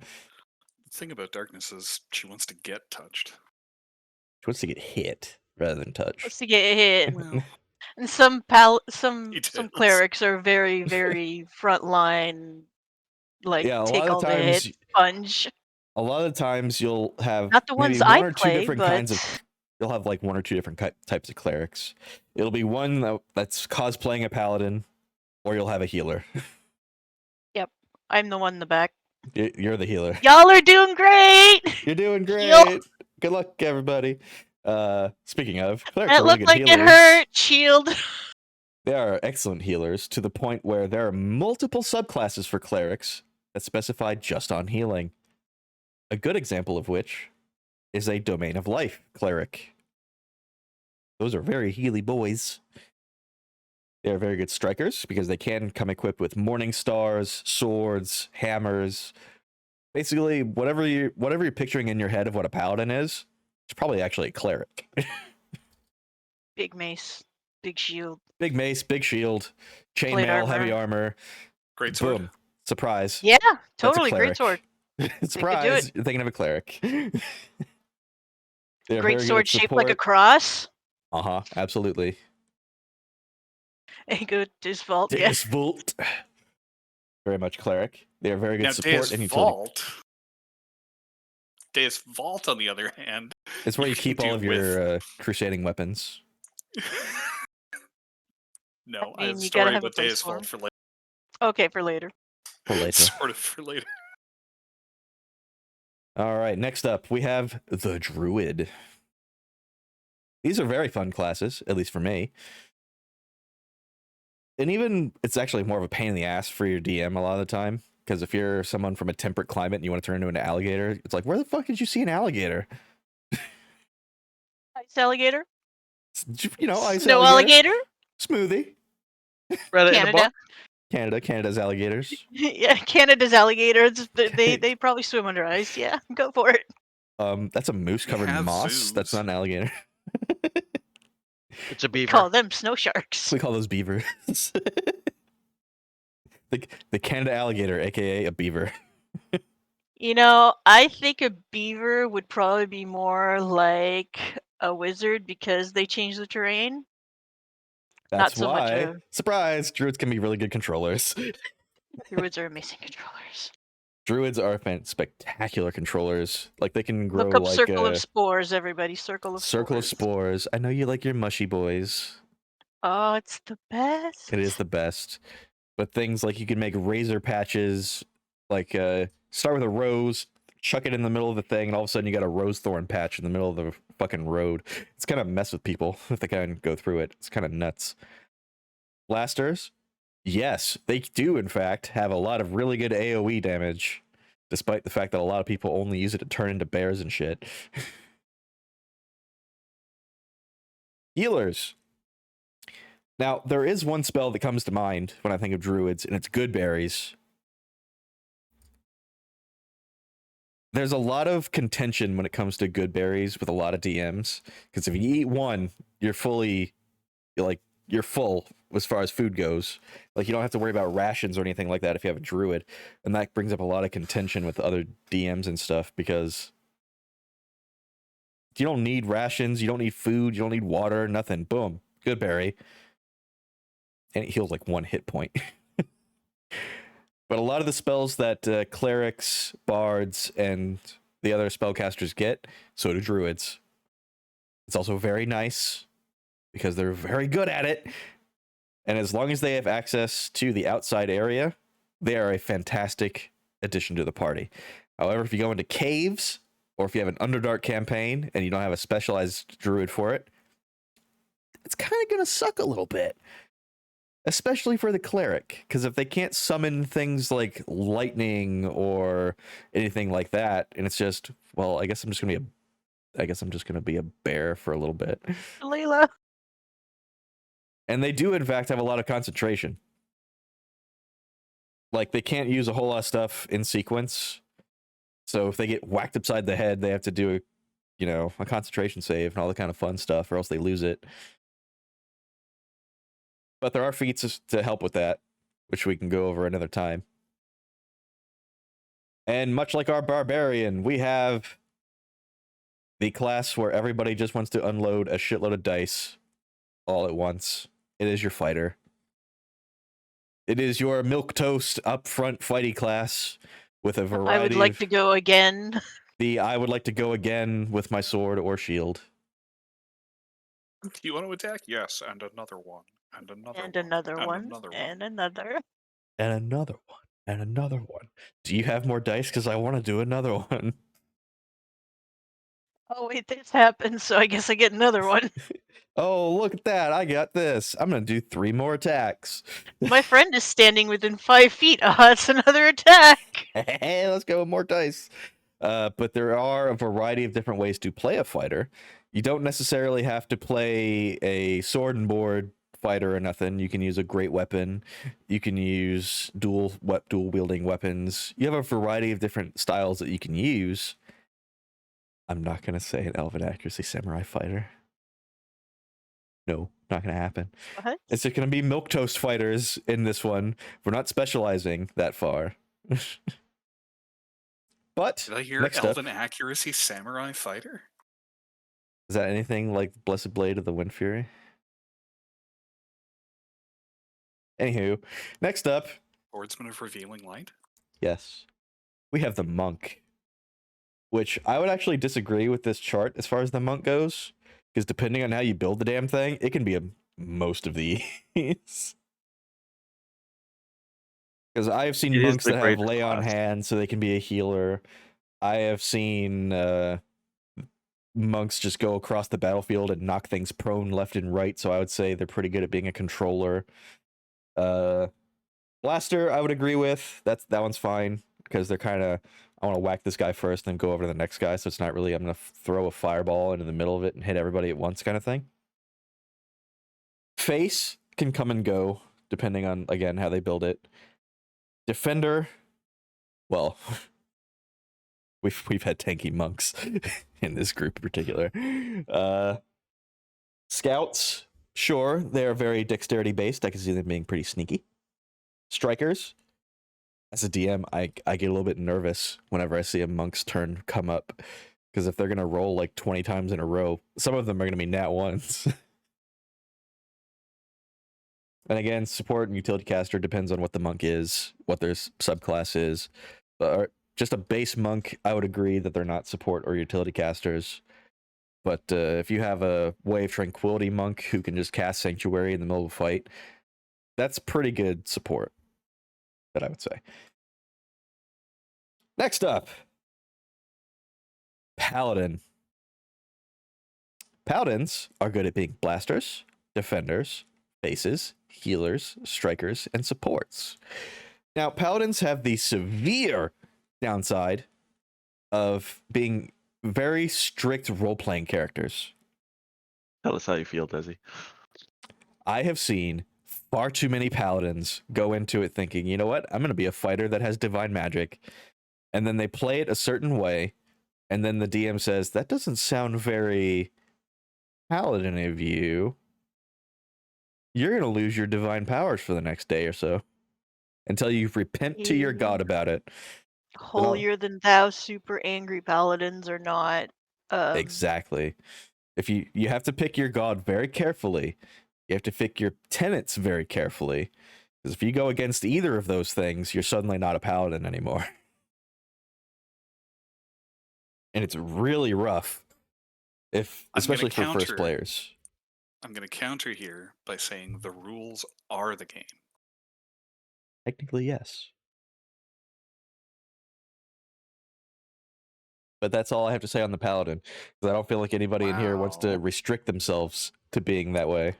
Speaker 5: The thing about darkness is she wants to get touched.
Speaker 1: She wants to get hit rather than touch.
Speaker 4: Wants to get hit.
Speaker 5: Well,
Speaker 4: And some
Speaker 5: He does.
Speaker 4: clerics are very, very frontline, like
Speaker 1: Yeah, a lot
Speaker 4: take
Speaker 1: of
Speaker 4: all the
Speaker 1: times-
Speaker 4: hit, sponge.
Speaker 1: A lot of times you'll have
Speaker 4: Not the
Speaker 1: maybe
Speaker 4: ones
Speaker 1: one
Speaker 4: I
Speaker 1: or two
Speaker 4: play,
Speaker 1: different
Speaker 4: but
Speaker 1: kinds of. You'll have like one or two different types of clerics. It'll be one that's cosplaying a paladin, or you'll have a healer.
Speaker 4: I'm the one in the back.
Speaker 1: You're the healer.
Speaker 4: Y'all are doing great.
Speaker 1: You're doing great.
Speaker 4: Heal.
Speaker 1: Good luck, everybody. Speaking of, clerics
Speaker 4: That
Speaker 1: are really
Speaker 4: looked
Speaker 1: good
Speaker 4: like
Speaker 1: healers.
Speaker 4: it hurt. Shield.
Speaker 1: They are excellent healers to the point where there are multiple subclasses for clerics that specify just on healing. A good example of which is a Domain of Life cleric. Those are very healy boys. They are very good strikers because they can come equipped with morning stars, swords, hammers. Basically, whatever you're picturing in your head of what a paladin is, it's probably actually a cleric.
Speaker 4: Big mace. Big shield.
Speaker 1: Big mace, big shield,
Speaker 4: Plate
Speaker 1: chainmail, heavy
Speaker 4: armor.
Speaker 1: armor.
Speaker 5: great sword.
Speaker 1: Boom. Surprise.
Speaker 4: Yeah,
Speaker 1: That's a
Speaker 4: totally. Great
Speaker 1: cleric.
Speaker 4: sword.
Speaker 1: Surprise. You're thinking of a cleric. They're
Speaker 4: Great
Speaker 1: very good
Speaker 4: sword
Speaker 1: at
Speaker 4: shaped like a
Speaker 1: support.
Speaker 4: cross.
Speaker 1: Uh-huh, absolutely.
Speaker 4: A good disvault. Yeah.
Speaker 1: Deus Vult. Very much cleric. They are very good
Speaker 5: Now,
Speaker 1: support
Speaker 5: Deus
Speaker 1: and utility.
Speaker 5: Vault. Deus Vault, on the other hand,
Speaker 1: It's where you
Speaker 5: can
Speaker 1: keep all
Speaker 5: do
Speaker 1: of your crusading weapons.
Speaker 5: no,
Speaker 4: I
Speaker 5: I
Speaker 4: mean,
Speaker 5: have a
Speaker 4: you gotta
Speaker 5: story
Speaker 4: have a
Speaker 5: about
Speaker 4: place
Speaker 5: Deus
Speaker 4: for 'em.
Speaker 5: Vault for later.
Speaker 4: Okay, for later.
Speaker 1: For later.
Speaker 5: Sort of for later.
Speaker 1: All right, next up, we have the Druid. These are very fun classes, at least for me. And even, it's actually more of a pain in the ass for your DM a lot of the time. Because if you're someone from a temperate climate and you want to turn into an alligator, it's like, where the fuck did you see an alligator?
Speaker 4: Ice alligator.
Speaker 1: Ice
Speaker 4: Snow alligator.
Speaker 1: Smoothie.
Speaker 3: Read it in a
Speaker 4: Canada.
Speaker 3: book.
Speaker 1: Canada's alligators.
Speaker 4: Yeah, Canada's alligators. They probably swim under ice. Yeah, go for it.
Speaker 1: That's a moose covered in
Speaker 5: have
Speaker 1: moss. That's
Speaker 5: zoos.
Speaker 1: not an alligator.
Speaker 3: It's a beaver.
Speaker 4: Call them snow sharks.
Speaker 1: We call those beavers. the Canada alligator, aka a beaver.
Speaker 4: You know, I think a beaver would probably be more like a wizard because they change the terrain.
Speaker 1: That's
Speaker 4: so much
Speaker 1: why.
Speaker 4: a-
Speaker 1: Surprise! Druids can be really good controllers.
Speaker 4: Druids are amazing controllers.
Speaker 1: Druids are spectacular controllers. Like, they can grow
Speaker 4: Look up
Speaker 1: like
Speaker 4: Circle
Speaker 1: a
Speaker 4: of Spores, everybody. Circle of Spores.
Speaker 1: spores. I know you like your mushy boys.
Speaker 4: Oh, it's the best.
Speaker 1: It is the best. But things like you can make razor patches, like start with a rose, chuck it in the middle of the thing, and all of a sudden you got a rose thorn patch in the middle of the fucking road. It's kind of mess with people if they kind of go through it. It's kind of nuts. Blasters, yes, they do in fact have a lot of really good AoE damage, despite the fact that a lot of people only use it to turn into bears and shit. Healers. Now, there is one spell that comes to mind when I think of druids, and it's good berries. there's a lot of contention when it comes to good berries with a lot of DMs. Because if you eat one, you're full as far as food goes. Like you don't have to worry about rations or anything like that if you have a druid, and that brings up a lot of contention with other DMs and stuff because you don't need rations, you don't need food, you don't need water, nothing. Boom, good berry, and it heals like 1 hit point. But a lot of the spells that clerics, bards, and the other spellcasters get, so do druids. It's also very nice because they're very good at it. And as long as they have access to the outside area, they are a fantastic addition to the party. However, if you go into caves, or if you have an Underdark campaign and you don't have a specialized druid for it, it's kind of going to suck a little bit. Especially for the cleric, because if they can't summon things like lightning or anything like that, and it's just, well, I guess I'm just gonna be a bear for a little bit.
Speaker 4: Layla.
Speaker 1: And they do, in fact, have a lot of concentration. Like they can't use a whole lot of stuff in sequence, so if they get whacked upside the head, they have to do a concentration save and all the kind of fun stuff, or else they lose it. But there are feats to help with that, which we can go over another time. And much like our barbarian, we have the class where everybody just wants to unload a shitload of dice all at once. It is your fighter. It is your milquetoast upfront fighty class with a variety.
Speaker 4: I would like to go again.
Speaker 1: I would like to go again with my sword or shield.
Speaker 5: Do you want to attack? Yes, and another one. And another
Speaker 4: And
Speaker 5: one.
Speaker 4: another
Speaker 5: and
Speaker 4: one.
Speaker 5: Another one.
Speaker 4: And another.
Speaker 1: And another one. And another one. Do you have more dice? Because I want to do another one.
Speaker 4: Oh wait, this happened, so I guess I get another one.
Speaker 1: Oh, look at that. I got this. I'm going to do 3 more attacks.
Speaker 4: My friend is standing within 5 feet. It's another attack.
Speaker 1: Hey, let's go with more dice. But there are a variety of different ways to play a fighter. You don't necessarily have to play a sword and board fighter or nothing. You can use a great weapon. You can use dual wielding weapons. You have a variety of different styles that you can use. I'm not going to say an elven accuracy samurai fighter. No, not going to happen.
Speaker 4: What?
Speaker 1: It's just going to be milquetoast fighters in this one. We're not specializing that far. But
Speaker 5: Did I hear
Speaker 1: next
Speaker 5: Elven
Speaker 1: up,
Speaker 5: Accuracy Samurai Fighter?
Speaker 1: is that anything like Blessed Blade of the Wind Fury? Anywho, next up,
Speaker 5: Swordsman of Revealing Light?
Speaker 1: yes, we have the monk, which I would actually disagree with this chart as far as the monk goes, because depending on how you build the damn thing, it can be most of these. Because I have seen
Speaker 2: It is
Speaker 1: monks
Speaker 2: the
Speaker 1: that have
Speaker 2: greatest
Speaker 1: lay on
Speaker 2: class.
Speaker 1: hands so they can be a healer. I have seen monks just go across the battlefield and knock things prone left and right, so I would say they're pretty good at being a controller. Blaster, I would agree with. That one's fine, because they're kind of, I want to whack this guy first, then go over to the next guy, so it's not really, I'm going to throw a fireball into the middle of it and hit everybody at once kind of thing. Face can come and go, depending on, again, how they build it. Defender, well, we've had tanky monks in this group in particular. Scouts, sure, they're very dexterity based. I can see them being pretty sneaky. Strikers, as a DM, I get a little bit nervous whenever I see a monk's turn come up, because if they're gonna roll like 20 times in a row, some of them are gonna be nat ones. And again, support and utility caster depends on what the monk is, what their subclass is. But just a base monk, I would agree that they're not support or utility casters. But if you have a Way of Tranquility monk who can just cast Sanctuary in the middle of a fight, that's pretty good support, that I would say. Next up, Paladin. Paladins are good at being blasters, defenders, bases, healers, strikers, and supports. Now, Paladins have the severe downside of being very strict role-playing characters.
Speaker 2: Tell us how you feel, Desi.
Speaker 1: I have seen far too many Paladins go into it thinking, you know what, I'm going to be a fighter that has divine magic. and then they play it a certain way, and then the DM says, that doesn't sound very paladin of you, you're going to lose your divine powers for the next day or so until you repent to your god about it.
Speaker 4: Holier than thou, super angry paladins are not.
Speaker 1: Exactly. If you have to pick your god very carefully. You have to pick your tenets very carefully. Because if you go against either of those things, you're suddenly not a paladin anymore. And it's really rough. Especially for first players.
Speaker 5: I'm going to counter here by saying the rules are the game.
Speaker 1: Technically, yes. But that's all I have to say on the paladin. Because I don't feel like anybody in here wants to restrict themselves to being that way.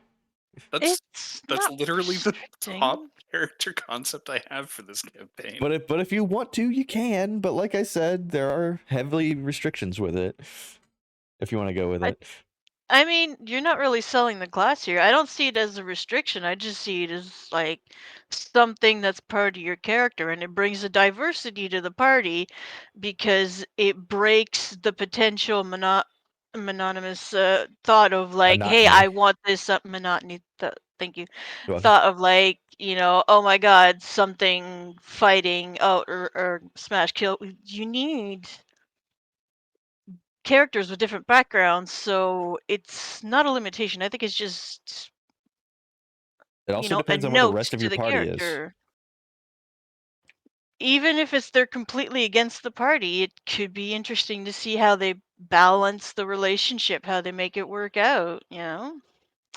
Speaker 5: That's
Speaker 4: not
Speaker 5: literally the
Speaker 4: restricting.
Speaker 5: top character concept I have for this campaign.
Speaker 1: But if you want to, you can. But like I said, there are heavy restrictions with it. If you want to go with it.
Speaker 4: I mean, you're not really selling the class here. I don't see it as a restriction. I just see it as like something that's part of your character, and it brings a diversity to the party because it breaks the potential mononymous thought of like, hey,
Speaker 1: Monotony.
Speaker 4: I want this monotony. Thank you.
Speaker 1: You're welcome.
Speaker 4: Thought of like, oh my God, something fighting, or smash kill. You need characters with different backgrounds, so it's not a limitation. I think it's just
Speaker 1: It also
Speaker 4: a
Speaker 1: depends on what the
Speaker 4: note
Speaker 1: rest of
Speaker 4: to
Speaker 1: your
Speaker 4: the
Speaker 1: party is.
Speaker 4: character. Even if they're completely against the party, it could be interesting to see how they balance the relationship, how they make it work out,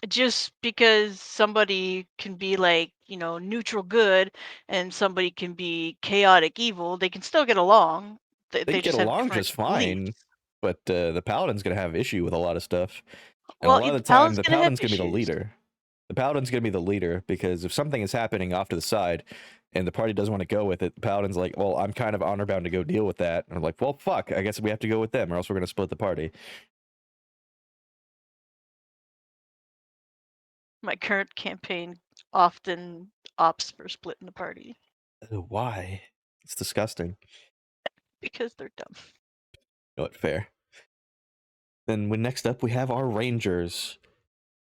Speaker 4: Just because somebody can be like, neutral good and somebody can be chaotic evil, they can still get along.
Speaker 1: They
Speaker 4: They
Speaker 1: get
Speaker 4: just have
Speaker 1: along
Speaker 4: different
Speaker 1: just fine,
Speaker 4: beliefs.
Speaker 1: but the paladin's gonna have issue with a lot of stuff. And
Speaker 4: Well,
Speaker 1: a lot of
Speaker 4: the
Speaker 1: the time,
Speaker 4: paladin's
Speaker 1: the
Speaker 4: gonna have
Speaker 1: paladin's gonna be the
Speaker 4: issues.
Speaker 1: leader. The paladin's gonna be the leader because if something is happening off to the side and the party doesn't want to go with it, the paladin's like, well, I'm kind of honor bound to go deal with that. And I'm like, well, fuck, I guess we have to go with them or else we're gonna split the party.
Speaker 4: My current campaign often opts for splitting the party
Speaker 1: Why? It's disgusting.
Speaker 4: because they're dumb.
Speaker 1: Not fair. Then next up we have our rangers.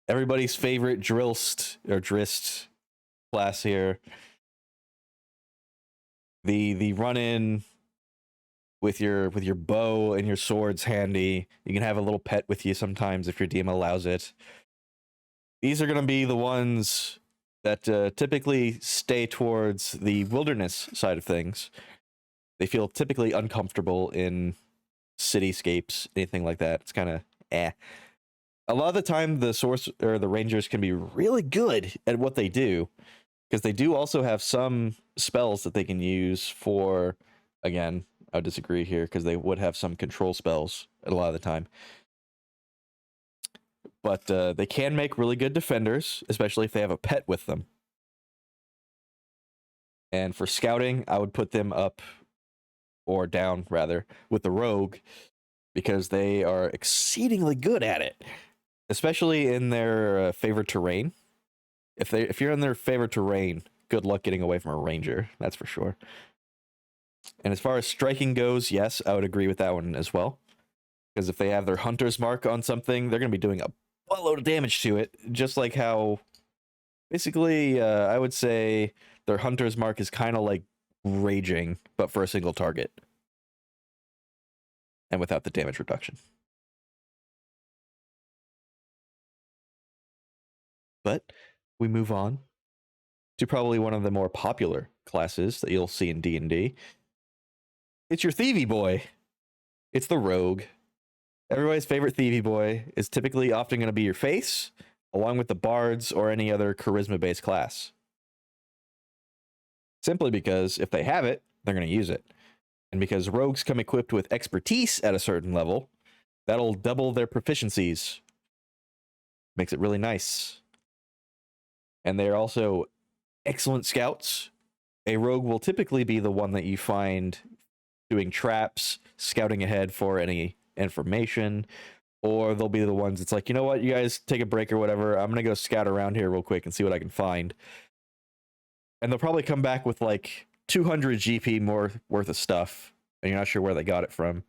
Speaker 1: Everybody's favorite drist class here. The run in with your bow and your swords handy. You can have a little pet with you sometimes if your DM allows it. These are going to be the ones that typically stay towards the wilderness side of things. They feel typically uncomfortable in cityscapes, anything like that. It's kind of eh. A lot of the time, the rangers can be really good at what they do, because they do also have some spells that they can use for. Again, I would disagree here because they would have some control spells a lot of the time. But they can make really good defenders, especially if they have a pet with them. And for scouting, I would put them up, or down rather, with the rogue, because they are exceedingly good at it, especially in their favorite terrain. If you're in their favorite terrain, good luck getting away from a ranger, that's for sure. And as far as striking goes, yes, I would agree with that one as well. Because if they have their hunter's mark on something, they're going to be doing a buttload of damage to it, just like how, basically, I would say their hunter's mark is kind of like raging, but for a single target. And without the damage reduction. But we move on to probably one of the more popular classes that you'll see in D&D. It's your thievy boy. It's the rogue. Everybody's favorite thievy boy is typically often going to be your face, along with the bards or any other charisma-based class. Simply because if they have it, they're going to use it. And because rogues come equipped with expertise at a certain level, that'll double their proficiencies. Makes it really nice. And they're also excellent scouts. A rogue will typically be the one that you find doing traps, scouting ahead for any information, or they'll be the ones that's like, you know what, you guys take a break or whatever, I'm going to go scout around here real quick and see what I can find. And they'll probably come back with like 200 GP more worth of stuff and you're not sure where they got it from.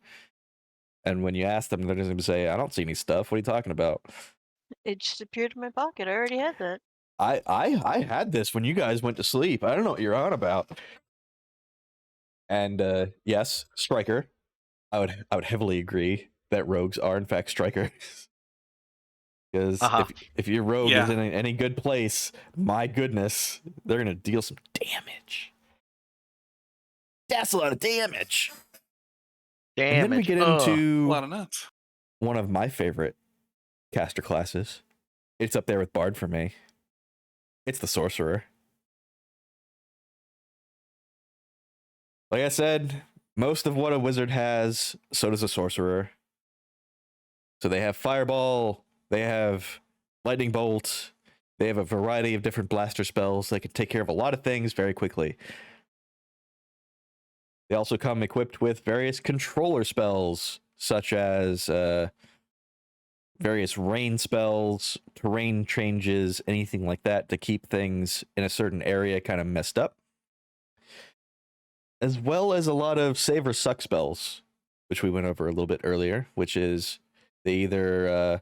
Speaker 1: And when you ask them, they're just gonna say, "I don't see any stuff. What are you talking about?"
Speaker 4: It just appeared in my pocket. I already had that.
Speaker 1: I had this when you guys went to sleep. I don't know what you're on about. And yes, Striker. I would heavily agree that rogues are in fact strikers. Because if your rogue is in any good place, my goodness, they're gonna deal some damage. That's a lot of damage. And then we get into
Speaker 5: a lot of nuts.
Speaker 1: one of my favorite caster classes. It's up there with Bard for me. It's the Sorcerer. Like I said, most of what a wizard has, so does a Sorcerer. So they have Fireball, they have Lightning Bolt, they have a variety of different blaster spells that can take care of a lot of things very quickly. They also come equipped with various controller spells, such as various rain spells, terrain changes, anything like that to keep things in a certain area kind of messed up. As well as a lot of save or suck spells, which we went over a little bit earlier, which is they either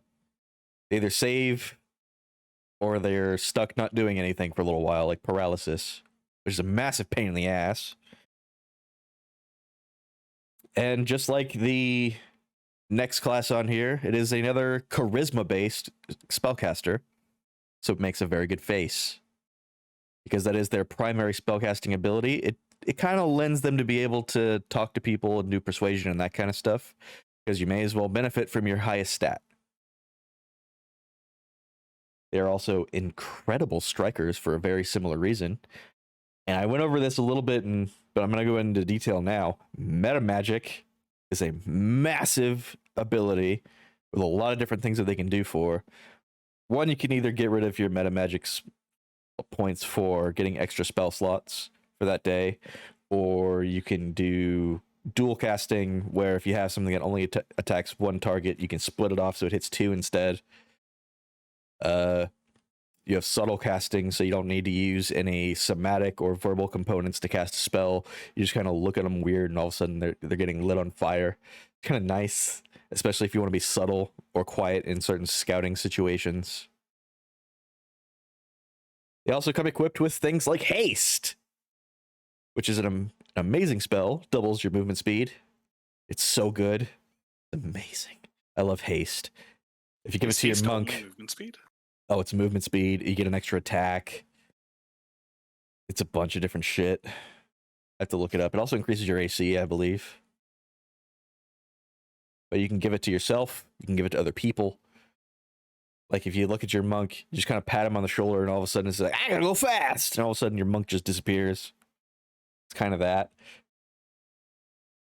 Speaker 1: save or they're stuck not doing anything for a little while, like paralysis, which is a massive pain in the ass. And just like the next class on here, it is another charisma-based spellcaster, so it makes a very good face. Because that is their primary spellcasting ability. It kind of lends them to be able to talk to people and do persuasion and that kind of stuff, because you may as well benefit from your highest stat. They're also incredible strikers for a very similar reason. And I went over this a little bit, but I'm going to go into detail now. Meta Magic is a massive ability with a lot of different things that they can do for. One, you can either get rid of your Meta Magic points for getting extra spell slots for that day, or you can do dual casting, where if you have something that only attacks one target, you can split it off so it hits two instead. You have subtle casting, so you don't need to use any somatic or verbal components to cast a spell. You just kind of look at them weird, and all of a sudden they're getting lit on fire. Kind of nice, especially if you want to be subtle or quiet in certain scouting situations. They also come equipped with things like Haste, which is an amazing spell. Doubles your movement speed. It's so good. It's amazing. I love Haste. If you give it to your monk...
Speaker 5: Movement speed?
Speaker 1: Oh, it's movement speed. You get an extra attack. It's a bunch of different shit. I have to look it up. It also increases your AC, I believe. But you can give it to yourself. You can give it to other people. Like if you look at your monk, you just kind of pat him on the shoulder, and all of a sudden it's like, I gotta go fast! And all of a sudden your monk just disappears. It's kind of that.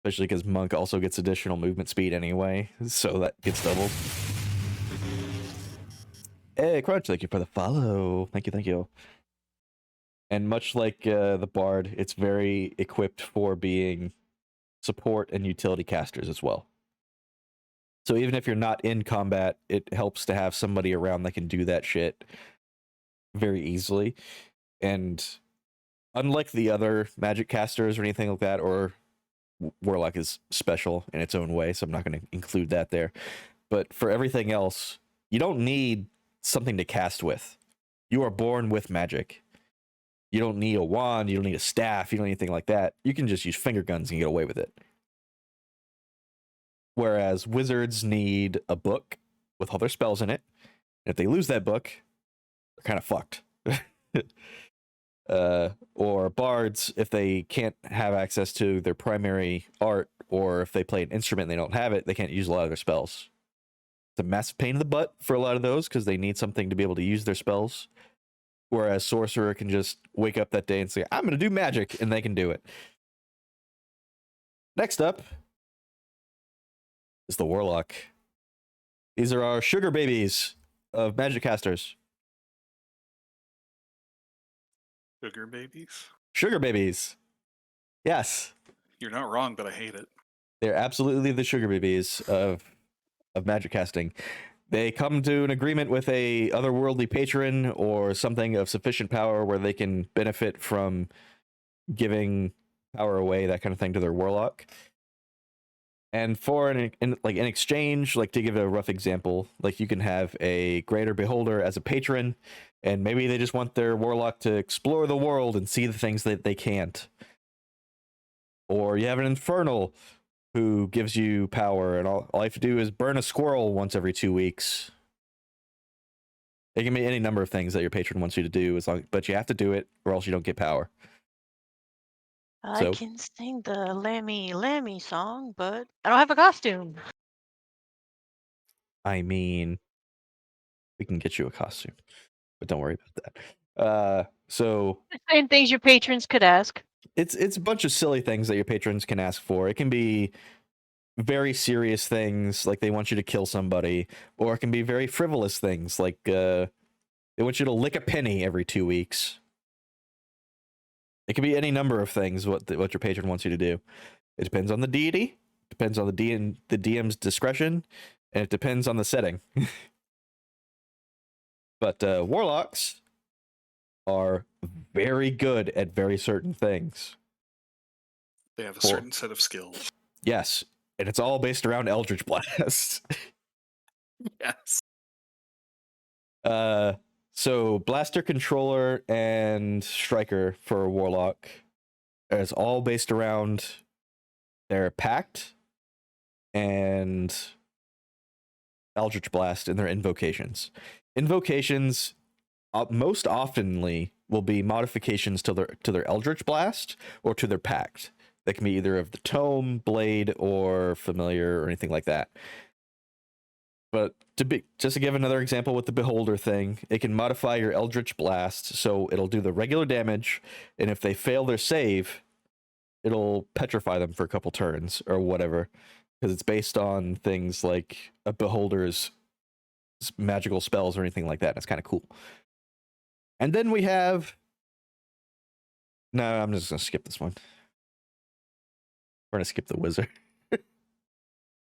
Speaker 1: Especially because monk also gets additional movement speed anyway, so that gets doubled. Hey, Crunch, thank you for the follow. Thank you, thank you. And much like the Bard, it's very equipped for being support and utility casters as well. So even if you're not in combat, it helps to have somebody around that can do that shit very easily. And unlike the other magic casters or anything like that, or Warlock is special in its own way, so I'm not going to include that there. But for everything else, you don't need something to cast with. You are born with magic. You don't need a wand, you don't need a staff, you don't need anything like that. You can just use finger guns and get away with it. Whereas wizards need a book with all their spells in it. And if they lose that book, they're kind of fucked. Or bards, if they can't have access to their primary art, or if they play an instrument and they don't have it, they can't use a lot of their spells. It's a massive pain in the butt for a lot of those because they need something to be able to use their spells. Whereas Sorcerer can just wake up that day and say, I'm going to do magic, and they can do it. Next up is the Warlock. These are our sugar babies of magic casters.
Speaker 5: Sugar babies?
Speaker 1: Sugar babies. Yes.
Speaker 5: You're not wrong, but I hate it.
Speaker 1: They're absolutely the sugar babies of magic casting. They come to an agreement with a otherworldly patron or something of sufficient power where they can benefit from giving power away, that kind of thing, to their warlock. And for in exchange, like to give a rough example, like you can have a Greater Beholder as a patron, and maybe they just want their warlock to explore the world and see the things that they can't. Or you have an Infernal who gives you power, and all you have to do is burn a squirrel once every 2 weeks. It can be any number of things that your patron wants you to do, but you have to do it, or else you don't get power.
Speaker 4: I
Speaker 1: So-
Speaker 4: can sing the Lammy song, but I don't have a costume.
Speaker 1: I mean, we can get you a costume, but don't worry about that. So
Speaker 4: The same things your patrons could ask.
Speaker 1: it's a bunch of silly things that your patrons can ask for. It can be very serious things, like they want you to kill somebody, or it can be very frivolous things, like they want you to lick a penny every 2 weeks. It can be any number of things what your patron wants you to do. It depends on the deity, depends on the DM's discretion, and it depends on the setting. But warlocks are very good at very certain things.
Speaker 5: They have a
Speaker 1: Cool.
Speaker 5: certain set of skills.
Speaker 1: Yes, and it's all based around Eldritch Blast.
Speaker 5: Yes.
Speaker 1: So Blaster, Controller, and Striker for Warlock is all based around their Pact and Eldritch Blast and their invocations. Invocations most oftenly will be modifications to their Eldritch Blast or to their Pact. That can be either of the Tome, Blade, or Familiar, or anything like that. But just to give another example with the Beholder thing, it can modify your Eldritch Blast, so it'll do the regular damage, and if they fail their save, it'll petrify them for a couple turns, or whatever, because it's based on things like a Beholder's magical spells or anything like that. It's kind of cool. And then we have... No, I'm just going to skip this one. We're going to skip the Wizard.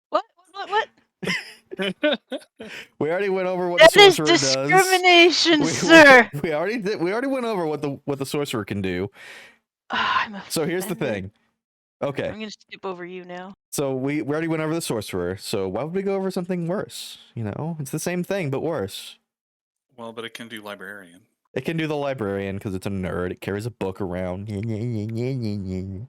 Speaker 4: What?
Speaker 1: We already went over what the
Speaker 4: That is
Speaker 1: sorcerer does.
Speaker 4: discrimination, sir.
Speaker 1: We already went over what the sorcerer can do.
Speaker 4: I'm
Speaker 1: So here's the
Speaker 4: offended.
Speaker 1: thing. Okay,
Speaker 4: I'm gonna skip over you now.
Speaker 1: so we already went over the sorcerer. So why would we go over something worse? You know, it's the same thing but worse.
Speaker 5: Well, but it can do librarian.
Speaker 1: It can do the librarian because it's a nerd. It carries a book around. And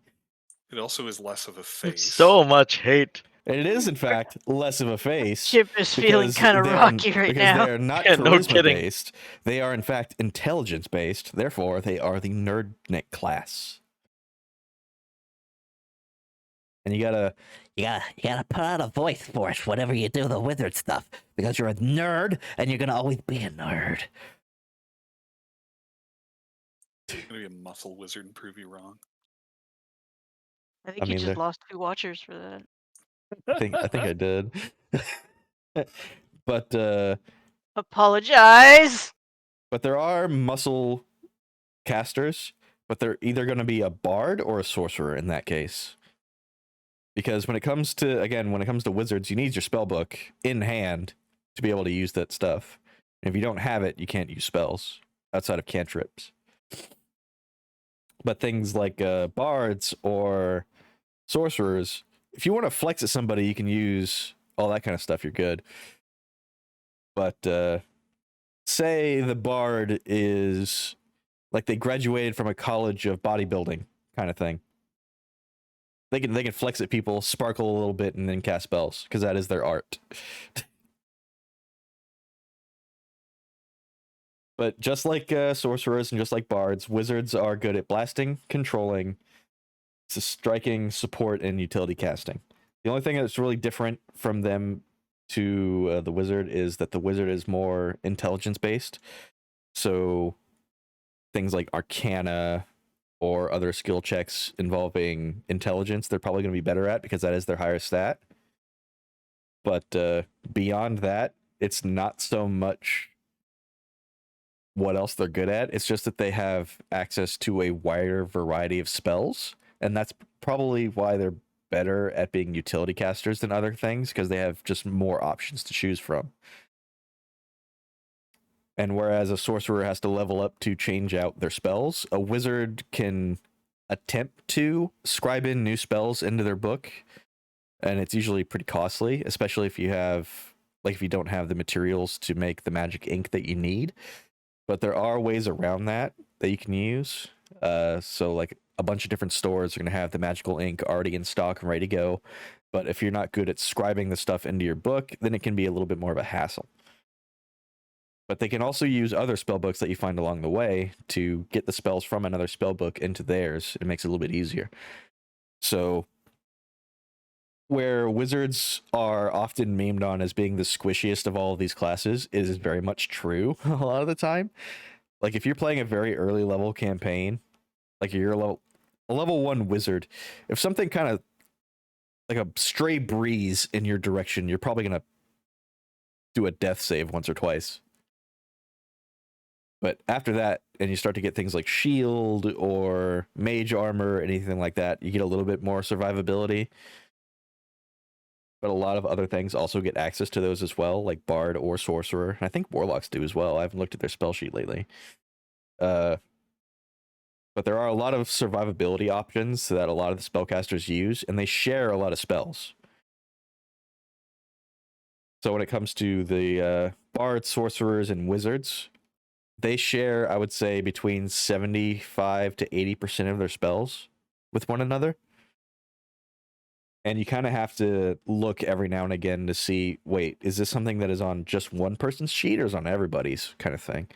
Speaker 5: It also is less of a face.
Speaker 3: So much hate.
Speaker 1: it is, in fact, less of a face.
Speaker 4: Chip is feeling
Speaker 1: because
Speaker 4: kind of
Speaker 1: they're-
Speaker 4: rocky right
Speaker 1: because
Speaker 4: now.
Speaker 1: they're not
Speaker 3: Yeah, no
Speaker 1: charisma
Speaker 3: kidding.
Speaker 1: based. They are, in fact, intelligence based. Therefore, they are the nerdnik class. And you gotta put on a voice for it whenever you do the wizard stuff, because you're a nerd and you're gonna always be a nerd.
Speaker 5: It's gonna be a muscle wizard and prove you wrong.
Speaker 4: I think
Speaker 1: I
Speaker 4: you
Speaker 1: mean,
Speaker 4: just
Speaker 1: they're-
Speaker 4: lost 2 watchers for that.
Speaker 1: I think I did. But
Speaker 4: Apologize.
Speaker 1: there are muscle casters, but they're either going to be a bard or a sorcerer in that case. Because when it comes to wizards, you need your spell book in hand to be able to use that stuff. And if you don't have it, you can't use spells outside of cantrips. But things like bards or sorcerers, if you want to flex at somebody, you can use all that kind of stuff. You're good. But say the bard is like they graduated from a college of bodybuilding kind of thing. They can flex at people, sparkle a little bit, and then cast spells because that is their art. But just like sorcerers and just like bards, wizards are good at blasting, controlling, striking, support, and utility casting. The only thing that's really different from them to the wizard is that the wizard is more intelligence based. So things like Arcana or other skill checks involving intelligence, they're probably going to be better at because that is their higher stat. But beyond that, it's not so much what else they're good at. It's just that they have access to a wider variety of spells, and that's probably why they're better at being utility casters than other things, because they have just more options to choose from. And whereas a sorcerer has to level up to change out their spells, a wizard can attempt to scribe in new spells into their book and it's usually pretty costly, especially if you don't have the materials to make the magic ink that you need. But there are ways around that you can use. So like a bunch of different stores are going to have the magical ink already in stock and ready to go. But if you're not good at scribing the stuff into your book, then it can be a little bit more of a hassle. But they can also use other spell books that you find along the way to get the spells from another spell book into theirs. It makes it a little bit easier. So where wizards are often memed on as being the squishiest of all of these classes, it is very much true a lot of the time. Like if you're playing a very early level campaign, like you're a level 1 wizard, if something kind of like a stray breeze in your direction, you're probably going to do a death save once or twice. But after that, and you start to get things like shield or mage armor, anything like that, you get a little bit more survivability. But a lot of other things also get access to those as well, like bard or sorcerer. I think warlocks do as well. I haven't looked at their spell sheet lately. But there are a lot of survivability options that a lot of the spellcasters use, and they share a lot of spells. So when it comes to the bards, sorcerers, and wizards, they share, I would say, between 75 to 80% of their spells with one another. And you kind of have to look every now and again to see, wait, is this something that is on just one person's sheet or is on everybody's kind of thing?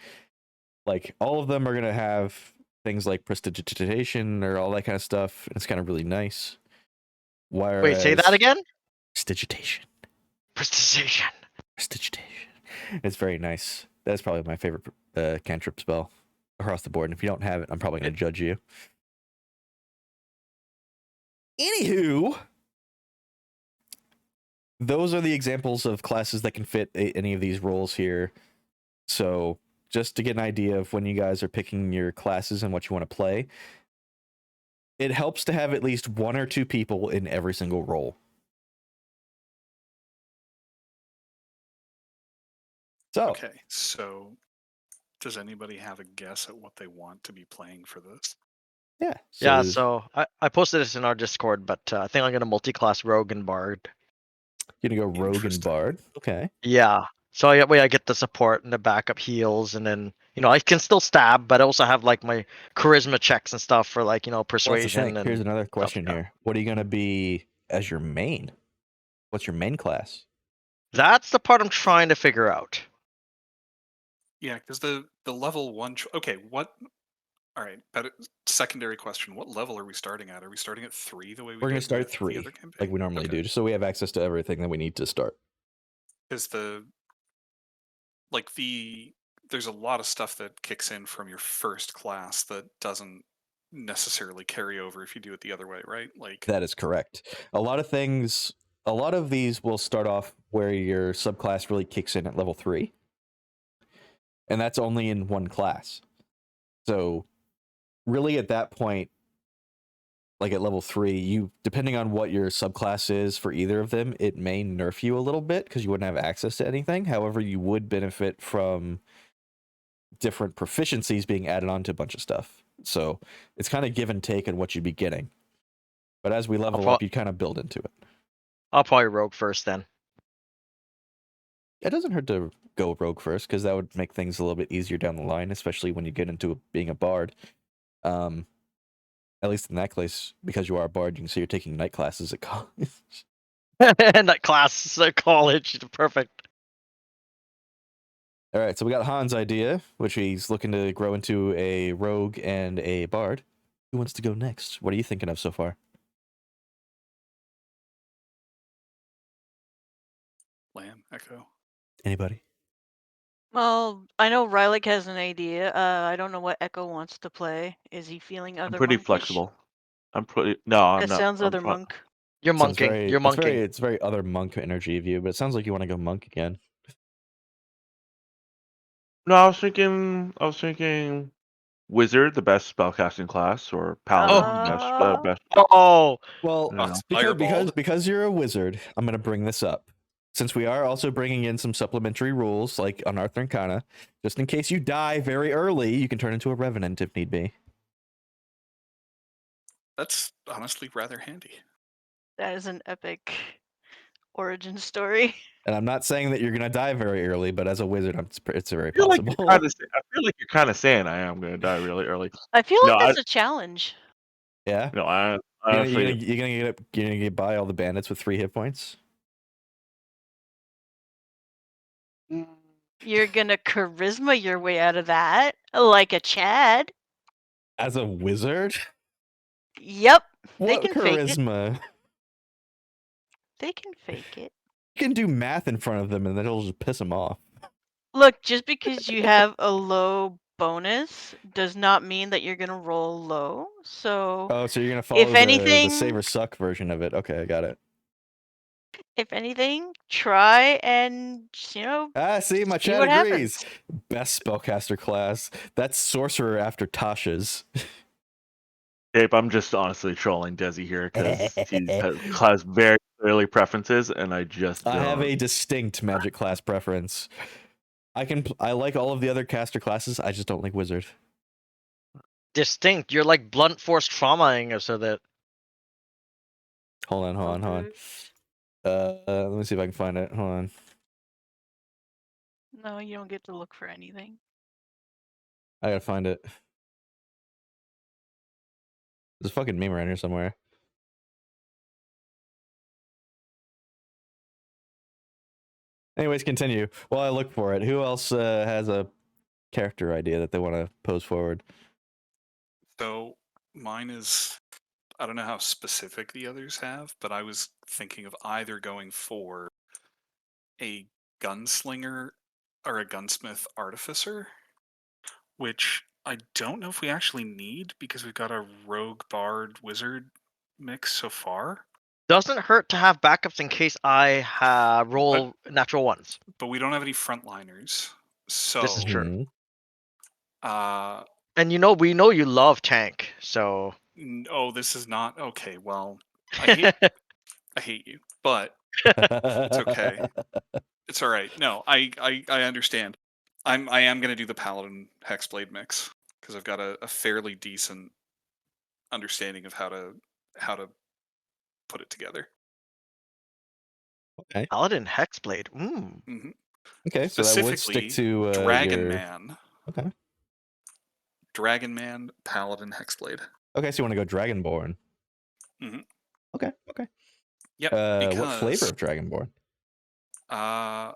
Speaker 1: Like, all of them are going to have things like prestidigitation or all that kind of stuff. And it's kind of really nice. Whereas,
Speaker 6: Wait, say that again?
Speaker 1: Prestidigitation.
Speaker 6: Prestidigitation.
Speaker 1: Prestidigitation. It's very nice. That's probably my favorite cantrip spell across the board. And if you don't have it, I'm probably going to judge you. Anywho, those are the examples of classes that can fit any of these roles here. So just to get an idea of when you guys are picking your classes and what you want to play, it helps to have at least 1 or 2 people in every single role. So,
Speaker 5: Okay, so does anybody have a guess at what they want to be playing for this?
Speaker 1: yeah.
Speaker 6: Yeah, so I posted this in our Discord, but I think I'm going to multi-class Rogue and Bard.
Speaker 1: You're going to go Rogue and
Speaker 5: Interesting.
Speaker 1: Bard? Okay.
Speaker 6: Yeah. So I get the support and the backup heals, and then, I can still stab, but I also have like my charisma checks and stuff for like,
Speaker 1: Well, that's the
Speaker 6: persuasion.
Speaker 1: thing.
Speaker 6: And
Speaker 1: Here's another question
Speaker 6: yeah.
Speaker 1: here. What are you going to be as your main? What's your main class?
Speaker 6: That's the part I'm trying to figure out.
Speaker 5: Yeah, because the level 1. Okay, what? All right, but secondary question: what level are we starting at? Are we starting at 3 the way
Speaker 1: We're going to
Speaker 5: did
Speaker 1: start
Speaker 5: with
Speaker 1: 3,
Speaker 5: the other campaign?
Speaker 1: like we normally do, just so we have access to everything that we need to start.
Speaker 5: Is there's a lot of stuff that kicks in from your first class that doesn't necessarily carry over if you do it the other way, right? Like
Speaker 1: That is correct. A lot of these will start off where your subclass really kicks in at level 3. And that's only in one class. So really at that point, like at level 3, you, depending on what your subclass is for either of them, it may nerf you a little bit because you wouldn't have access to anything. However, you would benefit from different proficiencies being added on to a bunch of stuff. So it's kind of give and take on what you'd be getting. But as we level up, you kind of build into it.
Speaker 6: I'll probably Rogue first then.
Speaker 1: It doesn't hurt to go Rogue first, because that would make things a little bit easier down the line, especially when you get into being a bard. At least in that case, because you are a bard, you can say you're taking night classes at college.
Speaker 6: Night class at college. Perfect.
Speaker 1: All right, so we got Han's idea, which he's looking to grow into a rogue and a bard. Who wants to go next? What are you thinking of so far?
Speaker 5: Lamb, Echo.
Speaker 1: Anybody?
Speaker 4: Well, I know Rylik has an idea. I don't know what Echo wants to play. Is he feeling
Speaker 2: I'm
Speaker 4: other
Speaker 2: pretty
Speaker 4: monkish?
Speaker 2: flexible. I'm
Speaker 4: That sounds other monk.
Speaker 6: You're
Speaker 1: Sounds
Speaker 6: monking. You're monking.
Speaker 1: It's very other monk energy of you, but it sounds like you want to go monk again.
Speaker 2: No, I was thinking wizard, the best spellcasting class, or paladin, best.
Speaker 6: Oh,
Speaker 1: Well,
Speaker 2: No.
Speaker 1: because you're a wizard, I'm going to bring this up. Since we are also bringing in some supplementary rules, like on Arthur and Kana, just in case you die very early, you can turn into a revenant if need be.
Speaker 5: That's honestly rather handy.
Speaker 4: That is an epic origin story.
Speaker 1: And I'm not saying that you're gonna die very early, but as a wizard, it's very
Speaker 2: I feel like
Speaker 1: possible.
Speaker 2: you're kind of saying I am going to die really early.
Speaker 4: I feel
Speaker 2: No,
Speaker 4: like that's a challenge.
Speaker 1: Yeah.
Speaker 2: No, I
Speaker 1: You're
Speaker 2: honestly.
Speaker 1: gonna get by all the bandits with 3 hit points.
Speaker 4: You're gonna charisma your way out of that, like a Chad.
Speaker 1: As a wizard,
Speaker 4: Yep, they
Speaker 1: what
Speaker 4: can fake it.
Speaker 1: charisma?
Speaker 4: They can fake it.
Speaker 1: You can do math in front of them, and then it'll just piss them off.
Speaker 4: Look, just because you have a low bonus does not mean that you're gonna roll low. So
Speaker 1: Oh, so you're gonna follow
Speaker 4: if
Speaker 1: the
Speaker 4: anything,
Speaker 1: save or suck version of it. Okay, I got it.
Speaker 4: try and
Speaker 1: See, my
Speaker 4: see
Speaker 1: chat
Speaker 4: what
Speaker 1: agrees.
Speaker 4: happens.
Speaker 1: Best spellcaster class. That's sorcerer after Tasha's.
Speaker 2: Ape, I'm just honestly trolling Desi here because he has very clearly preferences, and I just don't.
Speaker 1: I have a distinct magic class preference. I like all of the other caster classes. I just don't like wizard.
Speaker 6: Distinct. You're like blunt force traumaing us so that.
Speaker 1: Hold on. Let me see if I can find it. Hold on.
Speaker 4: No, you don't get to look for anything.
Speaker 1: I gotta find it. There's a fucking meme around here somewhere. Anyways, continue. While I look for it, who else has a character idea that they want to pose forward?
Speaker 5: So mine is, I don't know how specific the others have, but I was thinking of either going for a gunslinger or a gunsmith artificer, which I don't know if we actually need because we've got a rogue bard wizard mix so far.
Speaker 6: Doesn't hurt to have backups in case I roll natural ones.
Speaker 5: But we don't have any frontliners. So
Speaker 6: This is true.
Speaker 1: Mhm.
Speaker 6: And we know you love tank, so.
Speaker 5: Oh, this is not okay. Well, I hate you, but it's okay. It's all right. No, I understand. I am gonna do the paladin hexblade mix because I've got a fairly decent understanding of how to put it together.
Speaker 1: Okay.
Speaker 6: Paladin Hexblade.
Speaker 1: Okay, so that would
Speaker 5: Specifically,
Speaker 1: stick to
Speaker 5: Dragon
Speaker 1: your...
Speaker 5: Man.
Speaker 1: Okay.
Speaker 5: Dragon Man, paladin hexblade.
Speaker 1: Okay, so you want to go Dragonborn.
Speaker 5: Mhm.
Speaker 1: Okay.
Speaker 5: Yep.
Speaker 1: What flavor of Dragonborn?
Speaker 5: I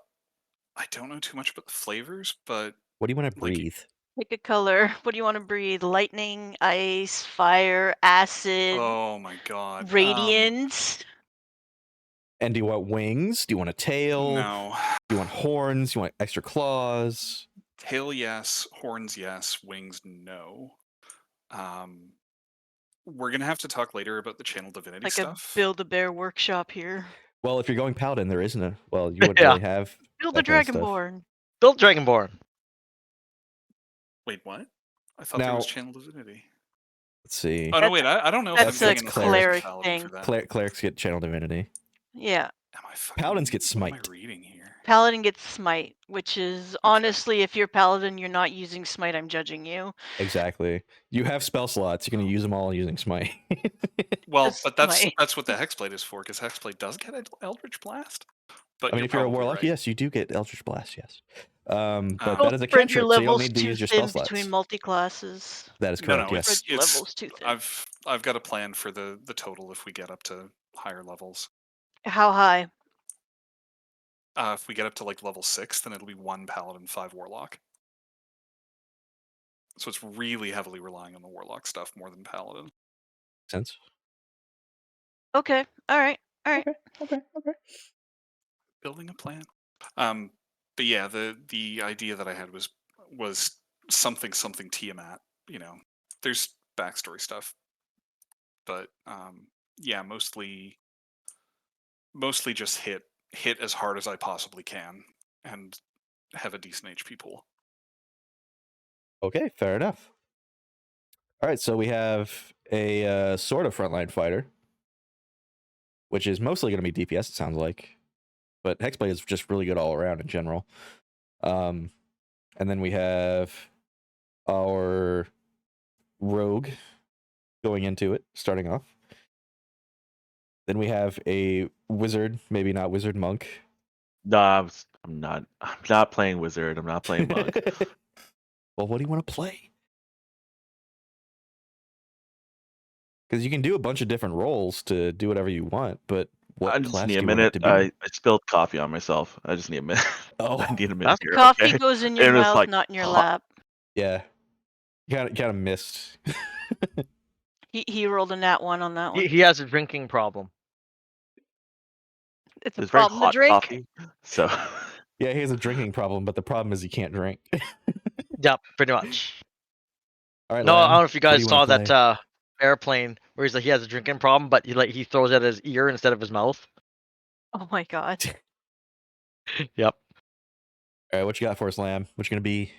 Speaker 5: don't know too much about the flavors, but
Speaker 1: What do you want to
Speaker 5: like,
Speaker 1: breathe?
Speaker 4: Pick a color. What do you want to breathe? Lightning, ice, fire, acid,
Speaker 5: oh my god,
Speaker 4: radiant.
Speaker 1: And do you want wings? Do you want a tail?
Speaker 5: no.
Speaker 1: Do you want horns? Do you want extra claws?
Speaker 5: Tail, yes. Horns, yes. Wings, no. We're gonna have to talk later about the channel divinity
Speaker 4: Like
Speaker 5: stuff.
Speaker 4: a Build-A-Bear workshop here.
Speaker 1: Well, if you're going paladin, there isn't a... Well, you wouldn't
Speaker 6: Yeah.
Speaker 1: really have
Speaker 4: Build
Speaker 1: that
Speaker 4: a
Speaker 1: kind of stuff.
Speaker 4: Dragonborn.
Speaker 6: Build Dragonborn.
Speaker 5: Wait, what? I thought there was channel divinity.
Speaker 1: Let's see.
Speaker 5: Oh no, wait. I don't know if I'm
Speaker 4: That's
Speaker 5: getting
Speaker 4: a
Speaker 5: enough
Speaker 4: cleric
Speaker 5: paladin
Speaker 4: thing.
Speaker 5: for that.
Speaker 1: Clerics get channel divinity.
Speaker 4: Yeah.
Speaker 5: Am I fucking,
Speaker 1: Paladins get
Speaker 5: what
Speaker 1: smite.
Speaker 5: am I reading here?
Speaker 4: Paladin gets smite, which is honestly, if you're paladin, you're not using smite. I'm judging you.
Speaker 1: Exactly. You have spell slots. You're gonna use them all using smite.
Speaker 5: Well,
Speaker 4: Just
Speaker 5: but that's
Speaker 4: smite.
Speaker 5: what the hexblade is for, because hexblade does get Eldritch Blast. But
Speaker 1: I mean, if you're a
Speaker 5: probably
Speaker 1: warlock,
Speaker 5: right.
Speaker 1: yes, you do get Eldritch Blast. Yes. But
Speaker 5: Don't
Speaker 1: that is a
Speaker 4: Spread your
Speaker 1: cantrip, so you don't
Speaker 4: levels
Speaker 1: need to
Speaker 4: too
Speaker 1: use your spell
Speaker 4: thin
Speaker 1: slots.
Speaker 4: between multi-classes.
Speaker 1: That is
Speaker 5: No,
Speaker 1: correct.
Speaker 5: no,
Speaker 1: Yes.
Speaker 4: Spread your levels too thin.
Speaker 5: I've got a plan for the total if we get up to higher levels.
Speaker 4: How high?
Speaker 5: If we get up to like level 6, then it'll be 1 paladin, 5 warlock. So it's really heavily relying on the warlock stuff more than paladin.
Speaker 1: Sense.
Speaker 4: Okay. All right.
Speaker 1: Okay.
Speaker 5: Building a plan. But yeah, the idea that I had was something Tiamat. There's backstory stuff, but yeah, mostly just hit as hard as I possibly can and have a decent HP pool.
Speaker 1: Okay, fair enough. All right, so we have a sort of frontline fighter, which is mostly going to be DPS, it sounds like. But Hexblade is just really good all around in general. And then we have our rogue going into it, starting off. Then we have a wizard, maybe not wizard monk.
Speaker 2: Nah, I'm not. I'm not playing wizard. I'm not playing monk.
Speaker 1: Well, what do you want to play? Because you can do a bunch of different roles to do whatever you want, but what
Speaker 2: I just
Speaker 1: class
Speaker 2: need
Speaker 1: do
Speaker 2: a
Speaker 1: you want it
Speaker 2: minute.
Speaker 1: to be?
Speaker 2: I spilled coffee on myself. I just need a minute.
Speaker 1: Oh,
Speaker 2: I need a minute
Speaker 6: That's
Speaker 4: The
Speaker 2: here.
Speaker 4: coffee
Speaker 2: Okay.
Speaker 4: goes in your
Speaker 2: And it's
Speaker 4: mouth,
Speaker 2: like
Speaker 4: not in your
Speaker 2: hot.
Speaker 4: lap.
Speaker 1: yeah. Kind of missed.
Speaker 4: He rolled a nat 1 on that one.
Speaker 6: He has a drinking problem.
Speaker 4: It's a
Speaker 2: It's very
Speaker 4: problem to
Speaker 2: hot
Speaker 4: drink.
Speaker 2: coffee. So
Speaker 1: Yeah, he has a drinking problem, but the problem is he can't drink.
Speaker 6: Yep, pretty much.
Speaker 1: All right,
Speaker 6: No, I
Speaker 1: Lamb,
Speaker 6: don't know if you
Speaker 1: what do
Speaker 6: guys
Speaker 1: you
Speaker 6: saw
Speaker 1: want to
Speaker 6: that
Speaker 1: play?
Speaker 6: airplane where he's like he has a drinking problem, but he throws it at his ear instead of his mouth.
Speaker 4: Oh my god.
Speaker 6: Yep.
Speaker 1: All right, what you got for us, Lamb? What you gonna be?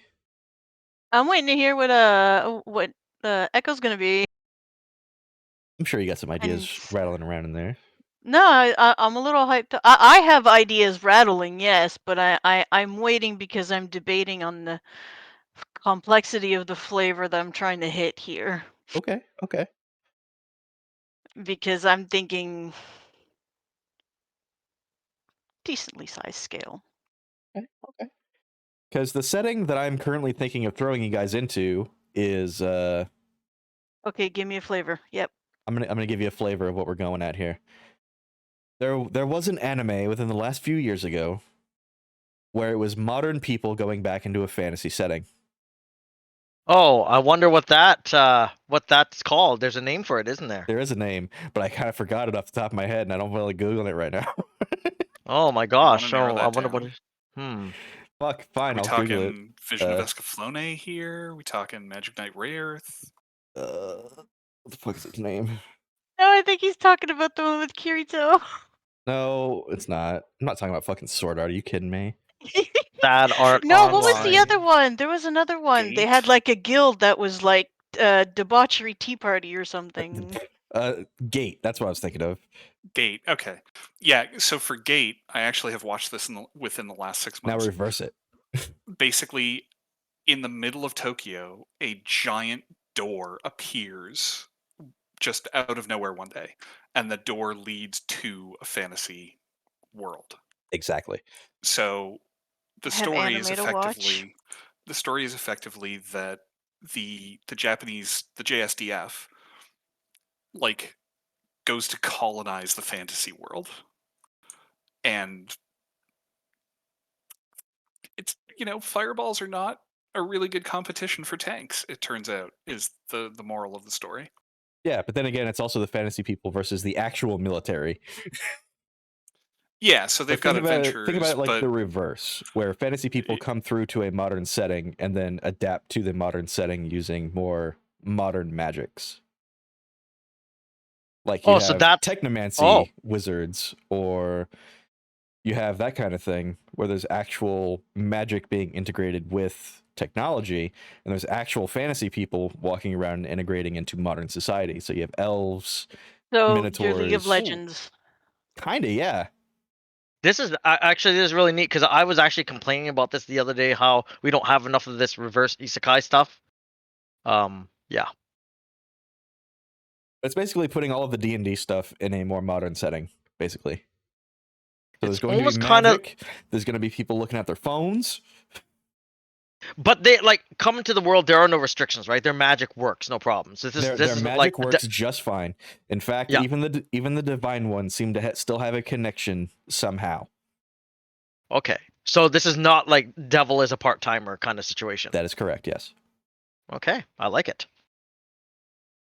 Speaker 4: I'm waiting to hear what the Echo's gonna be.
Speaker 1: I'm sure you got some
Speaker 4: And
Speaker 1: ideas rattling around in there.
Speaker 4: no, I'm a little hyped. I have ideas rattling, yes, but I'm waiting because I'm debating on the complexity of the flavor that I'm trying to hit here.
Speaker 1: Okay.
Speaker 4: Because I'm thinking decently sized scale.
Speaker 1: Okay. Because the setting that I'm currently thinking of throwing you guys into is
Speaker 4: Okay, give me a flavor. Yep.
Speaker 1: I'm gonna give you a flavor of what we're going at here. There was an anime within the last few years ago where it was modern people going back into a fantasy setting.
Speaker 6: Oh, I wonder what that's called. There's a name for it, isn't there?
Speaker 1: There is a name, but I kind of forgot it off the top of my head, and I don't feel like googling it right now.
Speaker 6: Oh my
Speaker 5: wanna
Speaker 6: gosh.
Speaker 5: narrow
Speaker 6: Oh, I
Speaker 5: that
Speaker 6: wonder what
Speaker 5: down?
Speaker 6: it.
Speaker 1: Fuck,
Speaker 5: Are
Speaker 1: fine,
Speaker 5: we
Speaker 1: I'll Google it.
Speaker 5: talking Vision of
Speaker 1: Uh,
Speaker 5: Escaflowne here? We talking Magic Knight Rayearth?
Speaker 1: What the fuck is its name?
Speaker 4: No, I think he's talking about the one with Kirito.
Speaker 1: No, it's not. I'm not talking about fucking Sword Art. Are you kidding me?
Speaker 6: Sad art
Speaker 4: No, what was the
Speaker 6: online.
Speaker 4: other one? There was another one. They had
Speaker 5: Gate?
Speaker 4: like a guild that was like debauchery tea party or something.
Speaker 1: Gate. That's what I was thinking of.
Speaker 5: Gate. Okay. Yeah. So for Gate, I actually have watched this within the last 6
Speaker 1: Now
Speaker 5: months.
Speaker 1: reverse it.
Speaker 5: Basically, in the middle of Tokyo, a giant door appears just out of nowhere one day, and the door leads to a fantasy world.
Speaker 1: Exactly.
Speaker 5: So the
Speaker 4: Have
Speaker 5: story is
Speaker 4: anime to watch.
Speaker 5: effectively that the Japanese, the JSDF, like, goes to colonize the fantasy world, and it's, fireballs are not a really good competition for tanks, it turns out, is the moral of the story.
Speaker 1: Yeah, but then again, it's also the fantasy people versus the actual military.
Speaker 5: Yeah, so they've got
Speaker 1: Think
Speaker 5: adventures,
Speaker 1: about it like
Speaker 5: but
Speaker 1: the reverse, where fantasy people come through to a modern setting and then adapt to the modern setting using more modern magics. Like you
Speaker 6: Oh,
Speaker 1: have
Speaker 6: so that's
Speaker 1: technomancy wizards, or you have that kind of thing where there's actual magic being integrated with technology, and there's actual fantasy people walking around and integrating into modern society. So you have elves,
Speaker 4: So
Speaker 1: minotaurs.
Speaker 4: your League of Legends.
Speaker 1: Kinda, yeah.
Speaker 6: This is actually this is really neat because I was actually complaining about this the other day how we don't have enough of this reverse isekai stuff. Yeah.
Speaker 1: It's basically putting all of the D&D stuff in a more modern setting, basically. So there's
Speaker 6: It's
Speaker 1: going to be
Speaker 6: almost kind of,
Speaker 1: magic. There's going to be people looking at their phones.
Speaker 6: but they like come into the world. There are no restrictions, right? Their magic works, no problem. So this
Speaker 1: Their
Speaker 6: is
Speaker 1: magic
Speaker 6: like
Speaker 1: works just fine. In fact,
Speaker 6: Yeah.
Speaker 1: even the divine ones seem to still have a connection somehow.
Speaker 6: Okay, so this is not like devil is a part timer kind of situation.
Speaker 1: That is correct. Yes.
Speaker 6: Okay, I like it.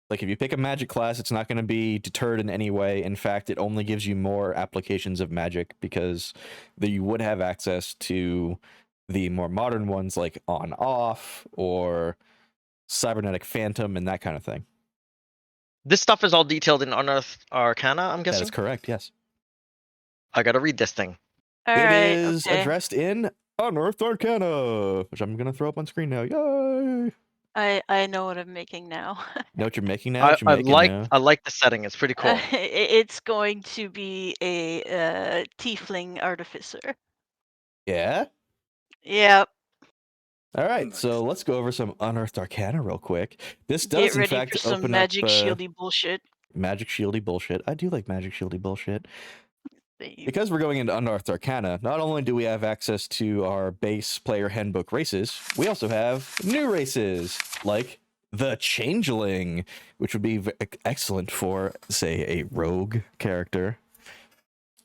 Speaker 1: Like if you pick a magic class, it's not going to be deterred in any way. In fact, it only gives you more applications of magic because you would have access to the more modern ones like on off or cybernetic phantom and that kind of thing.
Speaker 6: This stuff is all detailed in Unearthed Arcana, I'm
Speaker 1: That
Speaker 6: guessing.
Speaker 1: is correct. Yes.
Speaker 6: I gotta read this thing.
Speaker 4: All
Speaker 1: It
Speaker 4: right.
Speaker 1: is
Speaker 4: Okay.
Speaker 1: addressed in Unearthed Arcana, which I'm going to throw up on screen now. Yay!
Speaker 4: I know what I'm making now.
Speaker 1: Know what you're making now? What you're
Speaker 6: I
Speaker 1: making
Speaker 6: like
Speaker 1: now?
Speaker 6: I like the setting. It's pretty cool.
Speaker 4: It's going to be a tiefling artificer.
Speaker 1: Yeah?
Speaker 4: Yep.
Speaker 1: All right,
Speaker 5: Nice.
Speaker 1: so let's go over some Unearthed Arcana real quick. This
Speaker 4: Get
Speaker 1: does, in
Speaker 4: ready
Speaker 1: fact,
Speaker 4: for some
Speaker 1: open
Speaker 4: magic
Speaker 1: up...
Speaker 4: shieldy bullshit.
Speaker 1: magic shieldy bullshit. I do like magic shieldy bullshit.
Speaker 4: Same.
Speaker 1: Because we're going into Unearthed Arcana, not only do we have access to our base player handbook races, we also have new races, like the Changeling, which would be excellent for, say, a rogue character,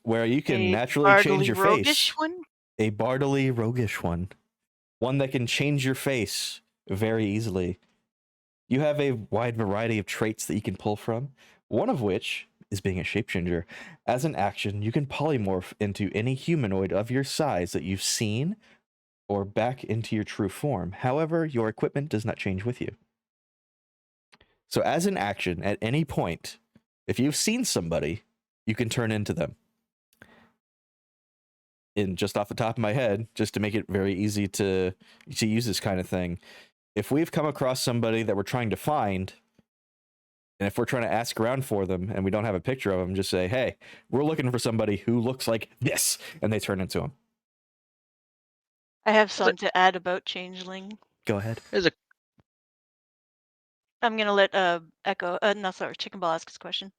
Speaker 1: where you can
Speaker 4: A
Speaker 1: naturally change
Speaker 4: bardly
Speaker 1: your
Speaker 4: roguish
Speaker 1: face.
Speaker 4: one?
Speaker 1: A bardly roguish one. One that can change your face very easily. You have a wide variety of traits that you can pull from, one of which is being a shapechanger. As an action, you can polymorph into any humanoid of your size that you've seen or back into your true form. However, your equipment does not change with you. So as an action, at any point, if you've seen somebody, you can turn into them. And just off the top of my head, just to make it very easy to use this kind of thing, if we've come across somebody that we're trying to find, and if we're trying to ask around for them and we don't have a picture of them, just say, hey, we're looking for somebody who looks like this, and they turn into them.
Speaker 4: I have some to add about Changeling.
Speaker 1: Go ahead.
Speaker 6: There's a
Speaker 4: I'm gonna let Chicken Ball ask his question.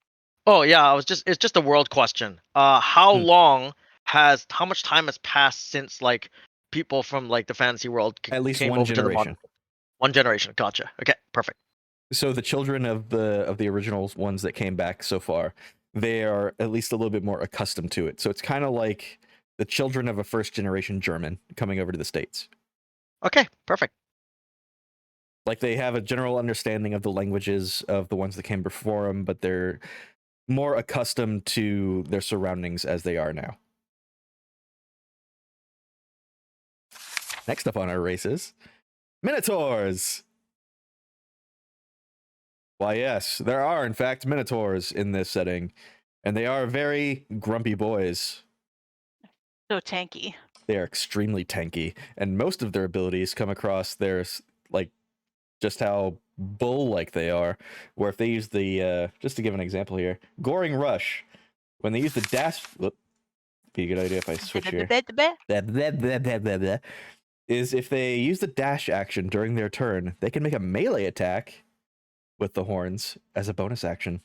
Speaker 6: Oh yeah, it's just a world question. How much time has passed since like people from like the fantasy world
Speaker 1: At least
Speaker 6: came
Speaker 1: one
Speaker 6: over to the
Speaker 1: generation.
Speaker 6: One generation. Gotcha. Okay, perfect.
Speaker 1: So the children of the original ones that came back so far, they are at least a little bit more accustomed to it. So it's kind of like the children of a first generation German coming over to the States.
Speaker 6: Okay, perfect.
Speaker 1: Like they have a general understanding of the languages of the ones that came before them, but they're more accustomed to their surroundings as they are now. Next up on our races, Minotaurs. Why, yes, there are, in fact, Minotaurs in this setting, and they are very grumpy boys.
Speaker 4: So tanky.
Speaker 1: They are extremely tanky, and most of their abilities come across their, like, just how bull-like they are, where if they use the, just to give an example here, Goring Rush, when they use the dash, be a good idea if I switch here, is if they use the dash action during their turn, they can make a melee attack with the horns as a bonus action.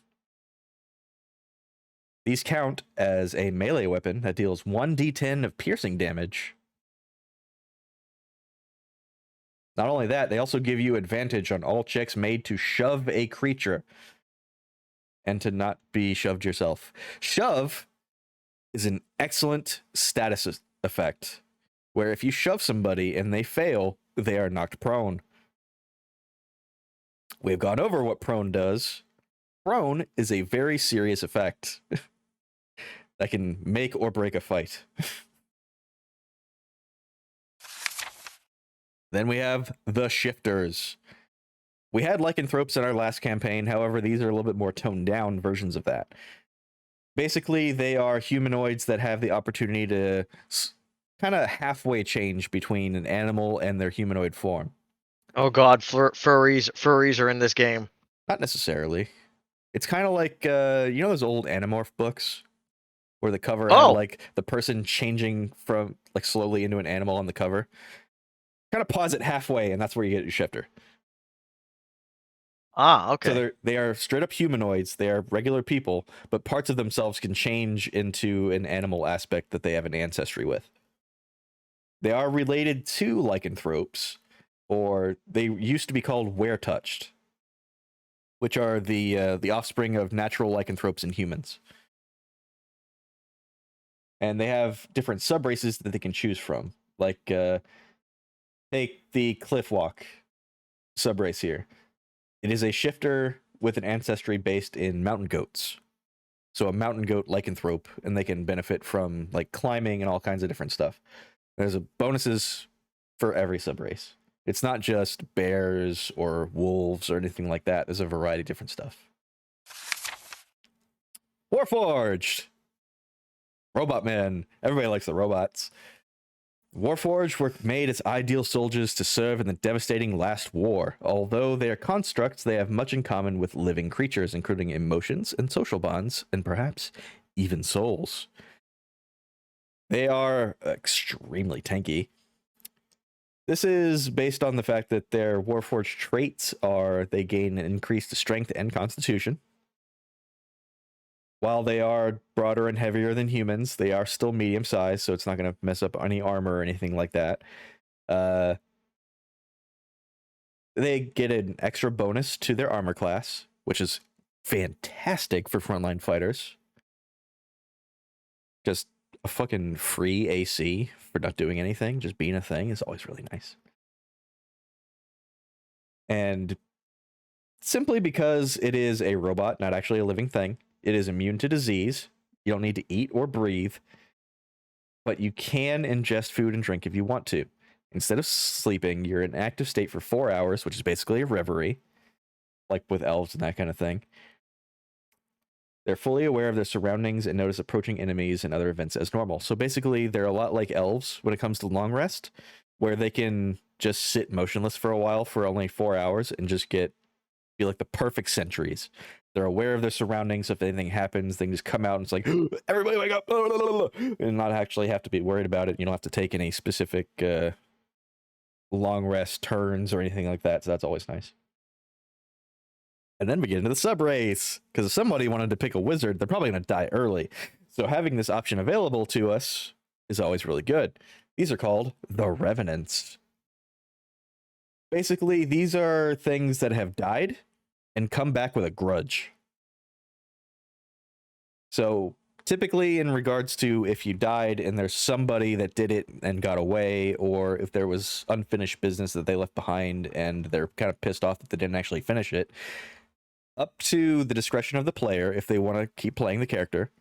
Speaker 1: These count as a melee weapon that deals 1d10 of piercing damage. Not only that, they also give you advantage on all checks made to shove a creature and to not be shoved yourself. Shove is an excellent status effect, where if you shove somebody and they fail, they are knocked prone. We've gone over what prone does. Prone is a very serious effect that can make or break a fight. Then we have the Shifters. We had lycanthropes in our last campaign, however, these are a little bit more toned down versions of that. Basically, they are humanoids that have the opportunity to kind of halfway change between an animal and their humanoid form.
Speaker 6: Oh god, furries are in this game.
Speaker 1: Not necessarily. It's kind of like, you know those old Animorph books? Where the cover had, like, the person changing from, like, slowly into an animal on the cover? Kind of pause it halfway, and that's where you get your shifter.
Speaker 6: Ah, okay.
Speaker 1: So they are straight up humanoids. They are regular people, but parts of themselves can change into an animal aspect that they have an ancestry with. They are related to lycanthropes, or they used to be called were-touched, which are the offspring of natural lycanthropes and humans. And they have different sub-races that they can choose from. Like, take the Cliffwalk sub-race here. It is a shifter with an ancestry based in mountain goats. So a mountain goat lycanthrope, and they can benefit from, like, climbing and all kinds of different stuff. There's bonuses for every sub-race. It's not just bears or wolves or anything like that. There's a variety of different stuff. Warforged! Robot men. Everybody likes the robots. Warforged were made as ideal soldiers to serve in the devastating Last War. Although they are constructs, they have much in common with living creatures, including emotions and social bonds, and perhaps even souls. They are extremely tanky. This is based on the fact that their Warforged traits are they gain increased strength and constitution. While they are broader and heavier than humans, they are still medium sized, so it's not going to mess up any armor or anything like that. They get an extra bonus to their armor class, which is fantastic for frontline fighters. Just a fucking free AC for not doing anything, just being a thing, is always really nice. And simply because it is a robot, not actually a living thing, it is immune to disease. You don't need to eat or breathe, but you can ingest food and drink if you want to. Instead of sleeping, you're in an active state for 4 hours, which is basically a reverie, like with elves and that kind of thing. They're fully aware of their surroundings and notice approaching enemies and other events as normal. So basically, they're a lot like elves when it comes to long rest, where they can just sit motionless for a while for only 4 hours and just be like the perfect sentries. They're aware of their surroundings. If anything happens, they can just come out and it's like, everybody wake up, and not actually have to be worried about it. You don't have to take any specific long rest turns or anything like that. So that's always nice. And then we get into the sub race, because if somebody wanted to pick a wizard, they're probably going to die early. So having this option available to us is always really good. These are called the Revenants. Basically, these are things that have died and come back with a grudge. So typically in regards to if you died and there's somebody that did it and got away, or if there was unfinished business that they left behind and they're kind of pissed off that they didn't actually finish it, up to the discretion of the player if they want to keep playing the character,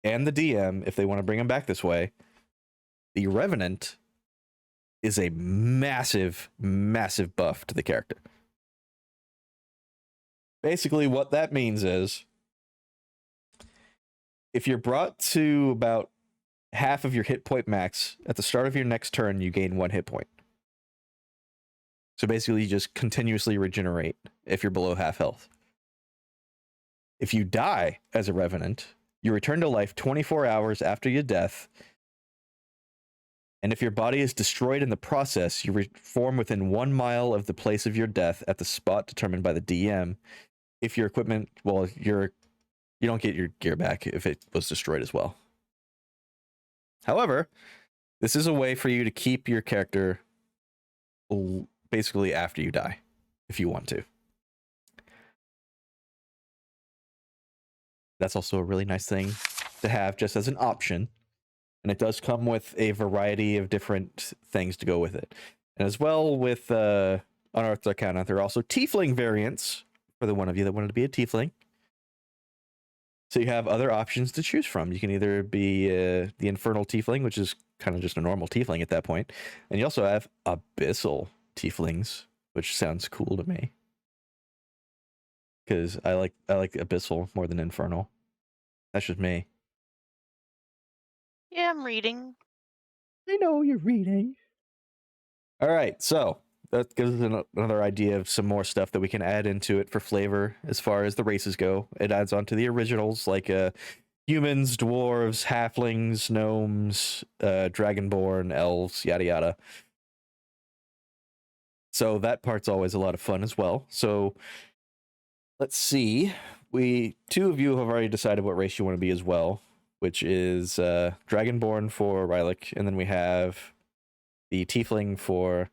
Speaker 1: and the DM if they want to bring him back this way, the Revenant is a massive, massive buff to the character. Basically, what that means is, if you're brought to about half of your hit point max, at the start of your next turn, you gain 1 hit point. So basically, you just continuously regenerate if you're below half health. If you die as a Revenant, you return to life 24 hours after your death, and if your body is destroyed in the process, you reform within 1 mile of the place of your death at the spot determined by the DM. If your equipment, well, you don't get your gear back if it was destroyed as well. However, this is a way for you to keep your character basically after you die, if you want to. That's also a really nice thing to have just as an option. And it does come with a variety of different things to go with it. And as well with Unearthed Arcana, there are also Tiefling variants for the one of you that wanted to be a Tiefling. So you have other options to choose from. You can either be the Infernal Tiefling, which is kind of just a normal Tiefling at that point. And you also have Abyssal Tieflings, which sounds cool to me. Because I like Abyssal more than Infernal. That's just me.
Speaker 4: Yeah, I'm reading.
Speaker 1: I know you're reading. All right, so that gives us another idea of some more stuff that we can add into it for flavor as far as the races go. It adds on to the originals like humans, dwarves, halflings, gnomes, dragonborn, elves, yada yada. So that part's always a lot of fun as well. So let's see. Two of you have already decided what race you want to be as well, which is Dragonborn for Rylik, and then we have the Tiefling for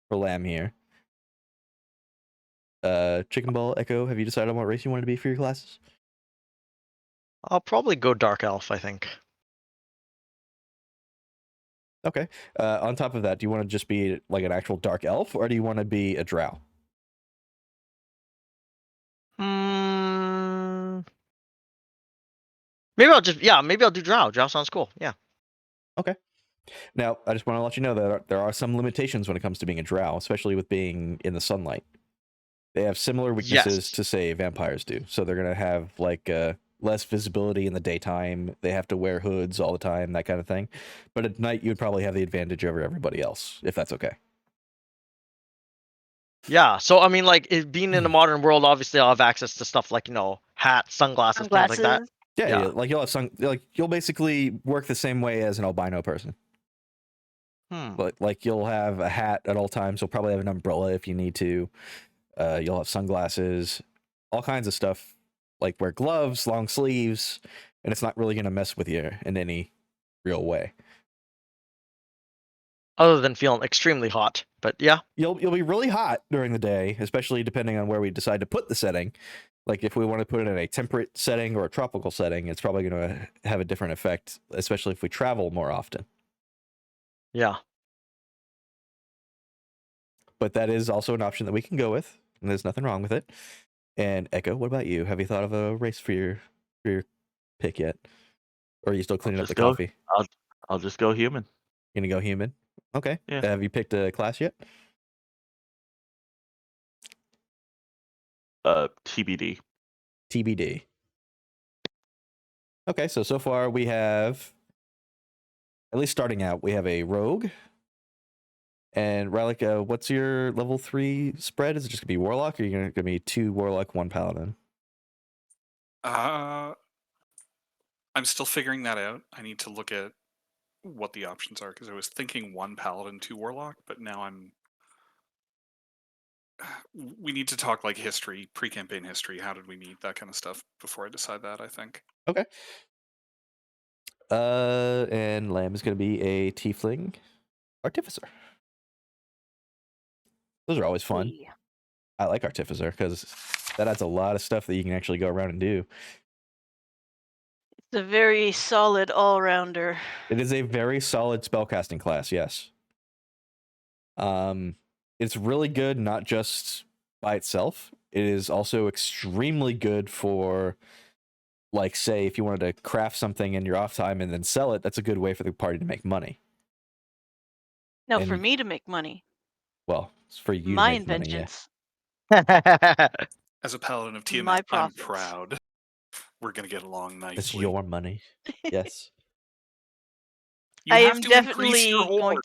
Speaker 1: Lamb here. Chicken Ball, Echo, have you decided on what race you want to be for your classes?
Speaker 6: I'll probably go Dark Elf, I think.
Speaker 1: Okay. On top of that, do you want to just be like an actual Dark Elf, or do you want to be a Drow?
Speaker 6: Maybe I'll do Drow. Drow sounds cool. Yeah.
Speaker 1: Okay. Now, I just want to let you know that there are some limitations when it comes to being a Drow, especially with being in the sunlight. They have similar weaknesses to, say, vampires do. So they're going to have, like, less visibility in the daytime. They have to wear hoods all the time, that kind of thing. But at night, you'd probably have the advantage over everybody else, if that's okay.
Speaker 6: Yeah. So, I mean, like, being in the modern world, obviously I'll have access to stuff like, hats, sunglasses, things like that.
Speaker 1: Yeah, like you'll have you'll basically work the same way as an albino person. But like you'll have a hat at all times. You'll probably have an umbrella if you need to. You'll have sunglasses, all kinds of stuff like wear gloves, long sleeves, and it's not really going to mess with you in any real way.
Speaker 6: Other than feeling extremely hot, but yeah.
Speaker 1: You'll be really hot during the day, especially depending on where we decide to put the setting. Like if we want to put it in a temperate setting or a tropical setting, it's probably going to have a different effect, especially if we travel more often.
Speaker 6: Yeah.
Speaker 1: But that is also an option that we can go with, and there's nothing wrong with it. And Echo, what about you? Have you thought of a race for your pick yet, or are you still cleaning up the
Speaker 2: just go-
Speaker 1: coffee?
Speaker 2: I'll just go human.
Speaker 1: Gonna go human? Okay.
Speaker 2: Yeah.
Speaker 1: Have you picked a class yet?
Speaker 2: TBD.
Speaker 1: TBD. Okay, so far we have, at least starting out, we have a rogue. And Relic, what's your level 3 spread? Is it just gonna be warlock, or are you gonna be 2 warlock, 1 paladin?
Speaker 5: I'm still figuring that out. I need to look at what the options are, because I was thinking 1 paladin, 2 warlock, but now we need to talk like history, pre-campaign history. How did we meet? That kind of stuff before I decide that, I think.
Speaker 1: Okay. And Lamb is gonna be a tiefling artificer. Those are always fun.
Speaker 4: Yeah.
Speaker 1: I like artificer because that adds a lot of stuff that you can actually go around and do.
Speaker 4: It's a very solid all-rounder.
Speaker 1: It is a very solid spellcasting class, yes. It's really good not just by itself. It is also extremely good for, like, say, if you wanted to craft something in your off time and then sell it, that's a good way for the party to make money.
Speaker 4: No,
Speaker 1: And
Speaker 4: for
Speaker 1: you-
Speaker 4: me to make money.
Speaker 1: Well, it's for you
Speaker 4: My
Speaker 1: to make money, yeah.
Speaker 4: inventions.
Speaker 5: As a paladin of Tiamat,
Speaker 4: My
Speaker 5: I'm
Speaker 4: profits.
Speaker 5: proud. We're gonna get along nicely.
Speaker 1: It's your money. Yes.
Speaker 5: You
Speaker 4: I
Speaker 5: have
Speaker 4: am
Speaker 5: to increase your horde.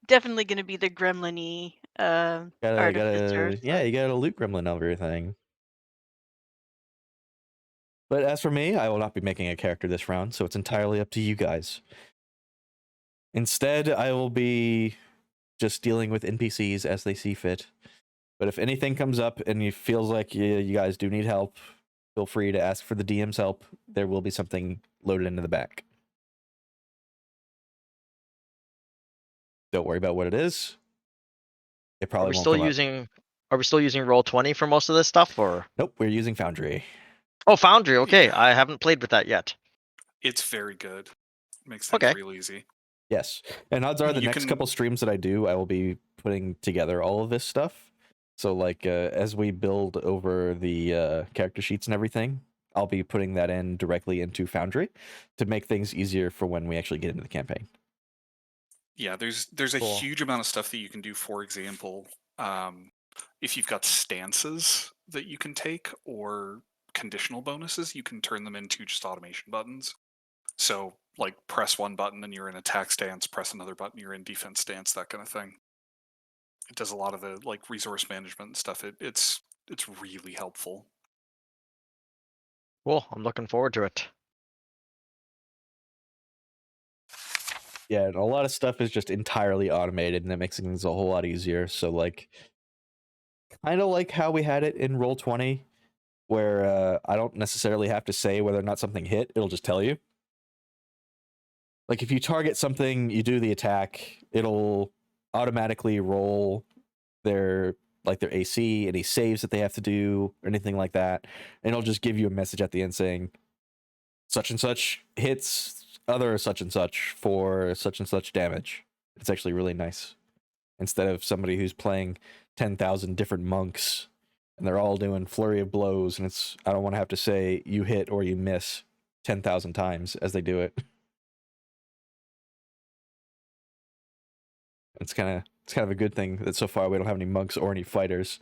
Speaker 4: definitely going to be the gremlin-y artificer.
Speaker 1: Yeah, you got a loot gremlin over everything. But as for me, I will not be making a character this round, so it's entirely up to you guys. Instead, I will be just dealing with NPCs as they see fit. But if anything comes up and it feels like you guys do need help, feel free to ask for the DM's help. There will be something loaded into the back. Don't worry about what it is. It
Speaker 6: Are
Speaker 1: probably
Speaker 6: we
Speaker 1: won't
Speaker 6: still
Speaker 1: come up.
Speaker 6: using Roll20 for most of this stuff, or?
Speaker 1: Nope, we're using Foundry.
Speaker 6: Oh, Foundry. Okay,
Speaker 5: Yeah.
Speaker 6: I haven't played with that yet.
Speaker 5: It's very good. Makes things
Speaker 6: Okay.
Speaker 5: real easy.
Speaker 1: Yes. And odds are the
Speaker 5: You
Speaker 1: next
Speaker 5: can-
Speaker 1: couple streams that I do, I will be putting together all of this stuff. So, like, as we build over the character sheets and everything, I'll be putting that in directly into Foundry to make things easier for when we actually get into the campaign.
Speaker 5: Yeah, there's a
Speaker 6: Cool.
Speaker 5: huge amount of stuff that you can do. For example, if you've got stances that you can take or conditional bonuses, you can turn them into just automation buttons. So, like, press one button and you're in attack stance, press another button, you're in defense stance, that kind of thing. It does a lot of the like resource management and stuff. It's really helpful.
Speaker 6: Cool. I'm looking forward to it.
Speaker 1: Yeah, and a lot of stuff is just entirely automated, and that makes things a whole lot easier. So, like, kind of like how we had it in Roll20, where I don't necessarily have to say whether or not something hit, it'll just tell you. Like, if you target something, you do the attack, it'll automatically roll their AC, any saves that they have to do, or anything like that, and it'll just give you a message at the end saying such and such hits other such and such for such and such damage. It's actually really nice. Instead of somebody who's playing 10,000 different monks and they're all doing flurry of blows, and I don't want to have to say you hit or you miss 10,000 times as they do it. It's kind of a good thing that so far we don't have any monks or any fighters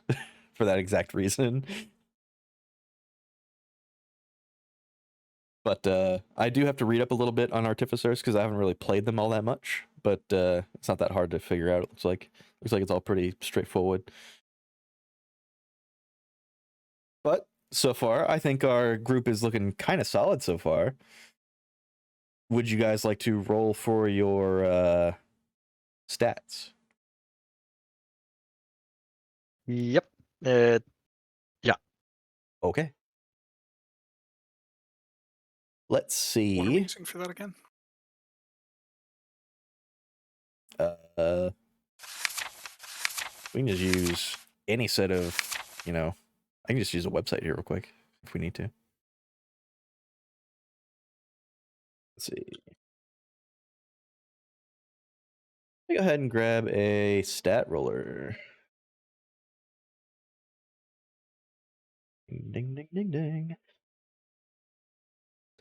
Speaker 1: for that exact reason. But I do have to read up a little bit on artificers because I haven't really played them all that much. But it's not that hard to figure out. It looks like it's all pretty straightforward. But so far, I think our group is looking kind of solid so far. Would you guys like to roll for your stats?
Speaker 6: Yep.
Speaker 1: Okay. Let's
Speaker 5: What are we
Speaker 1: see.
Speaker 5: using for that again?
Speaker 1: We can just use any set of, I can just use a website here real quick if we need to. Let's see. Go ahead and grab a stat roller. Ding, ding, ding, ding.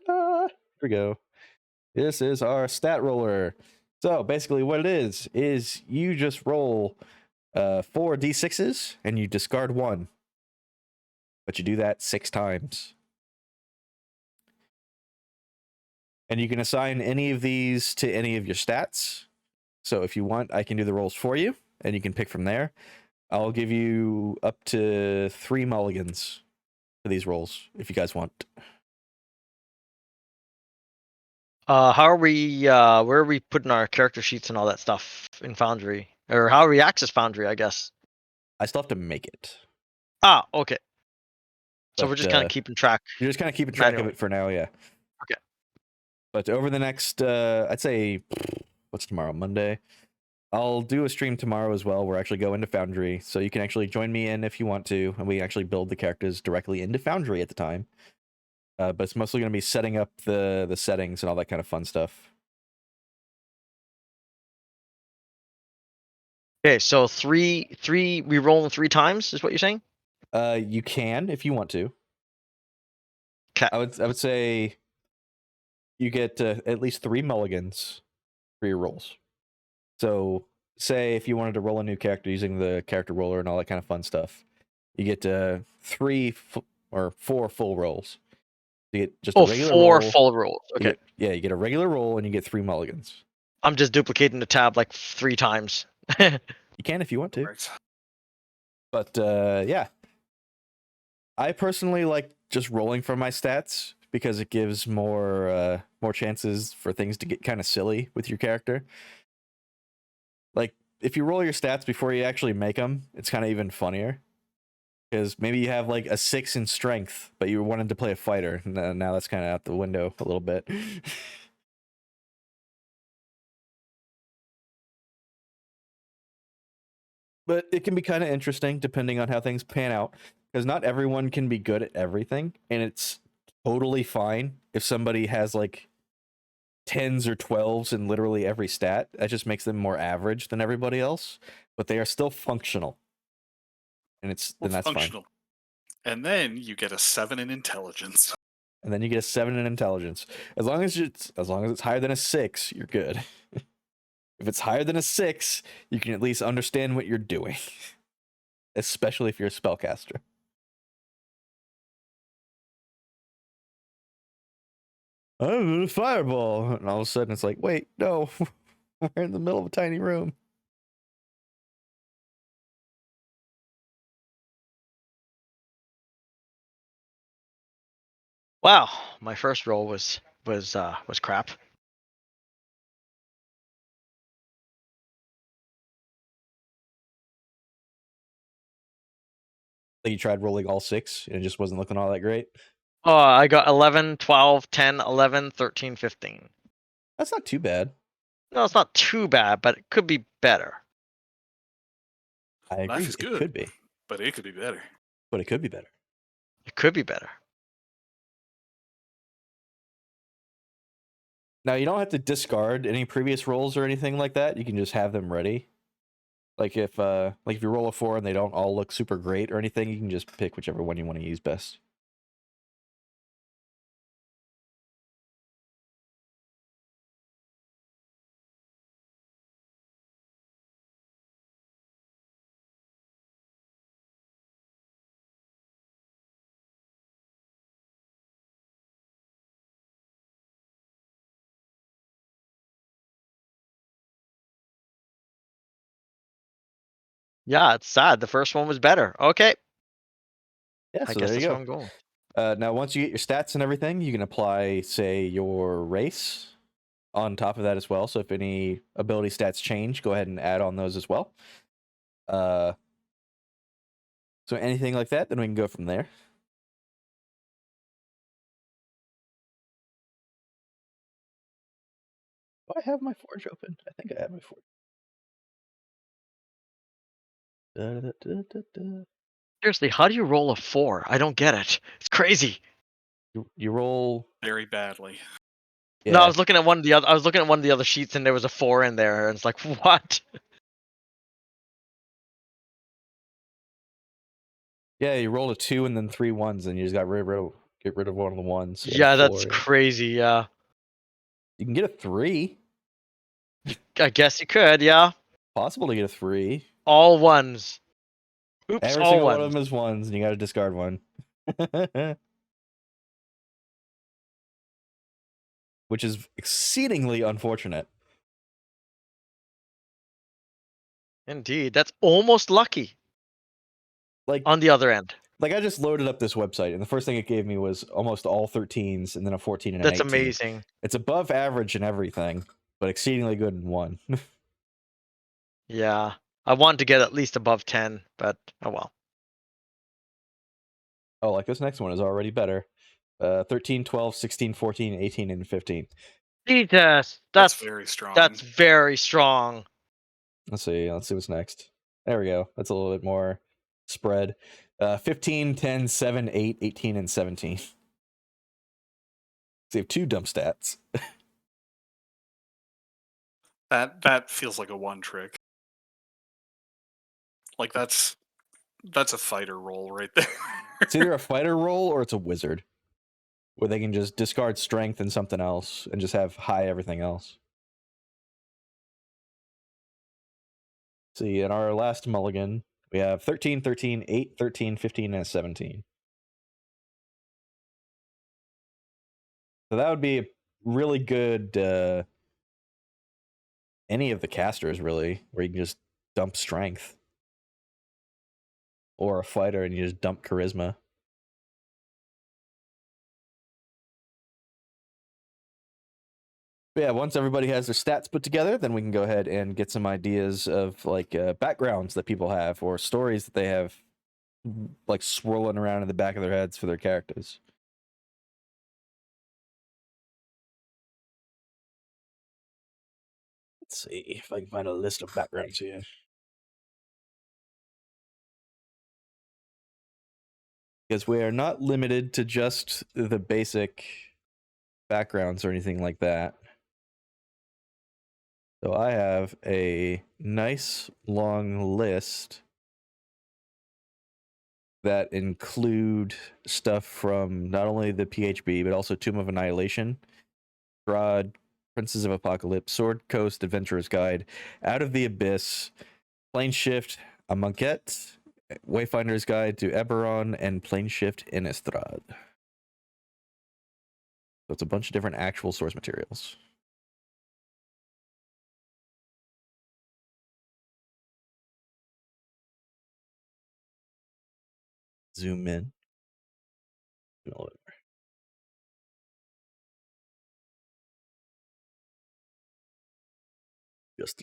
Speaker 1: Here we go. This is our stat roller. So basically what it is you just roll 4 d6s and you discard 1. But you do that 6 times. And you can assign any of these to any of your stats. So if you want, I can do the rolls for you and you can pick from there. I'll give you up to 3 mulligans for these rolls if you guys want.
Speaker 6: How are we? Where are we putting our character sheets and all that stuff in Foundry, or how are we access Foundry? I guess.
Speaker 1: I still have to make it.
Speaker 6: Ah, okay. So
Speaker 1: But,
Speaker 6: we're just kind of keeping track.
Speaker 1: You're just kind of keeping track of
Speaker 6: manually.
Speaker 1: it for now, yeah.
Speaker 6: Okay.
Speaker 1: But over the next, I'd say, what's tomorrow? Monday. I'll do a stream tomorrow as well. We're actually go into Foundry, so you can actually join me in if you want to, and we actually build the characters directly into Foundry at the time. But it's mostly going to be setting up the settings and all that kind of fun stuff.
Speaker 6: Okay, so three. We roll them 3 times, is what you're saying?
Speaker 1: You can if you want to.
Speaker 6: 'Kay.
Speaker 1: I would say you get at least 3 mulligans for your rolls. So say if you wanted to roll a new character using the character roller and all that kind of fun stuff, you get 3 or 4 full rolls. You get just a regular
Speaker 6: 4
Speaker 1: roll.
Speaker 6: full rolls. Okay.
Speaker 1: You get a regular roll and you get 3 mulligans.
Speaker 6: I'm just duplicating the tab like 3 times.
Speaker 1: You can if you want to.
Speaker 5: Right.
Speaker 1: But yeah. I personally like just rolling for my stats because it gives more chances for things to get kind of silly with your character. Like if you roll your stats before you actually make them, it's kind of even funnier. Because maybe you have like a 6 in strength, but you wanted to play a fighter. Now that's kind of out the window a little bit. But it can be kind of interesting depending on how things pan out. Because not everyone can be good at everything. And it's totally fine if somebody has like 10s or 12s in literally every stat. That just makes them more average than everybody else. But they are still functional. And then that's
Speaker 5: Functional.
Speaker 1: fine.
Speaker 5: And then you get a 7 in intelligence.
Speaker 1: And then you get a 7 in intelligence. As long as it's higher than a 6, you're good. If it's higher than a 6, you can at least understand what you're doing. Especially if you're a spellcaster. I'm a fireball. And all of a sudden it's like, wait, no. We're in the middle of a tiny room.
Speaker 6: Wow, my first roll was crap.
Speaker 1: Like you tried rolling all 6 and it just wasn't looking all that great.
Speaker 6: Oh, I got 11, 12, 10, 11, 13, 15.
Speaker 1: That's not too bad.
Speaker 6: No, it's not too bad, but it could be better.
Speaker 1: I agree.
Speaker 5: Life is
Speaker 1: It
Speaker 5: good.
Speaker 1: could be.
Speaker 5: But it could be better.
Speaker 1: But it could be better.
Speaker 6: It could be better.
Speaker 1: Now you don't have to discard any previous rolls or anything like that. You can just have them ready. Like if you roll a 4 and they don't all look super great or anything, you can just pick whichever one you want to use best.
Speaker 6: Yeah, it's sad. The first one was better. Okay.
Speaker 1: Yeah,
Speaker 6: I
Speaker 1: so
Speaker 6: guess
Speaker 1: there you
Speaker 6: that's
Speaker 1: go.
Speaker 6: where I'm going.
Speaker 1: Now, once you get your stats and everything, you can apply, say, your race on top of that as well. So if any ability stats change, go ahead and add on those as well. So anything like that, then we can go from there. Do I have my forge open? I think I have my forge. Da-da-da-da-da.
Speaker 6: Seriously, how do you roll a 4? I don't get it. It's crazy.
Speaker 1: You roll.
Speaker 5: Very badly.
Speaker 1: Yeah.
Speaker 6: No, I was looking at one of the other. I was looking at one of the other sheets, and there was a 4 in there, and it's like, what?
Speaker 1: Yeah, you rolled a 2 and then 3 ones, and you just get rid of one of the ones. You had a
Speaker 6: Yeah, that's
Speaker 1: 4.
Speaker 6: crazy. Yeah,
Speaker 1: You can get a 3.
Speaker 6: I guess you could. Yeah,
Speaker 1: Possible to get a 3.
Speaker 6: all ones. Oops,
Speaker 1: Every
Speaker 6: all
Speaker 1: single one of
Speaker 6: ones.
Speaker 1: them is ones, and you got to discard one. Which is exceedingly unfortunate.
Speaker 6: Indeed, that's almost lucky.
Speaker 1: Like,
Speaker 6: On the other end,
Speaker 1: I just loaded up this website, and the first thing it gave me was almost all 13s, and then a 14 and an
Speaker 6: that's
Speaker 1: 18.
Speaker 6: amazing.
Speaker 1: It's above average in everything, but exceedingly good in one.
Speaker 6: Yeah, I wanted to get at least above 10, but oh well.
Speaker 1: Oh, like this next one is already better. 13, 12, 16, 14, 18, and 15.
Speaker 6: Jesus,
Speaker 5: That's very strong.
Speaker 6: that's very strong.
Speaker 1: Let's see what's next. There we go. That's a little bit more spread. 15, 10, 7, 8, 18, and 17. So you have 2 dump stats.
Speaker 5: That feels like a one trick. Like that's a fighter roll right there.
Speaker 1: It's either a fighter roll or it's a wizard, where they can just discard strength and something else and just have high everything else. See, in our last mulligan, we have 13, 13, 8, 13, 15, and 17. So that would be a really good any of the casters, really, where you can just dump strength. Or a fighter and you just dump charisma. But yeah, once everybody has their stats put together, then we can go ahead and get some ideas of like backgrounds that people have or stories that they have like swirling around in the back of their heads for their characters. Let's see if I can find a list of backgrounds here. Because we are not limited to just the basic backgrounds or anything like that. So I have a nice long list that include stuff from not only the PHB, but also Tomb of Annihilation, Strahd, Princes of Apocalypse, Sword Coast, Adventurer's Guide, Out of the Abyss, Plane Shift, A Monquette, Wayfinder's Guide to Eberron, and Plane Shift Innistrad. So it's a bunch of different actual source materials. Zoom in. Just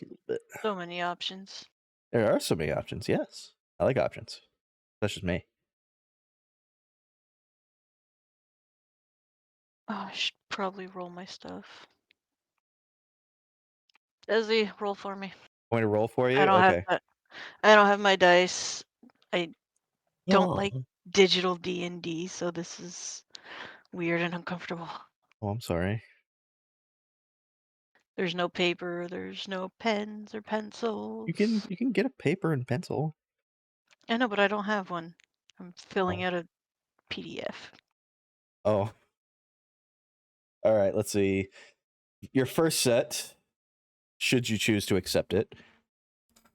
Speaker 1: a little bit.
Speaker 4: So many options.
Speaker 1: There are so many options, yes. I like options. That's just me.
Speaker 4: Oh, I should probably roll my stuff. Desi, roll for me.
Speaker 1: Want me to roll for you?
Speaker 4: I don't
Speaker 1: Okay.
Speaker 4: have I don't have my dice. I don't like
Speaker 1: Oh.
Speaker 4: digital D&D, so this is weird and uncomfortable.
Speaker 1: Oh, I'm sorry.
Speaker 4: There's no paper, there's no pens or pencils.
Speaker 1: You can get a paper and pencil.
Speaker 4: I know, but I don't have one. I'm filling
Speaker 1: Oh.
Speaker 4: out a PDF.
Speaker 1: Oh. All right, let's see. Your first set, should you choose to accept it,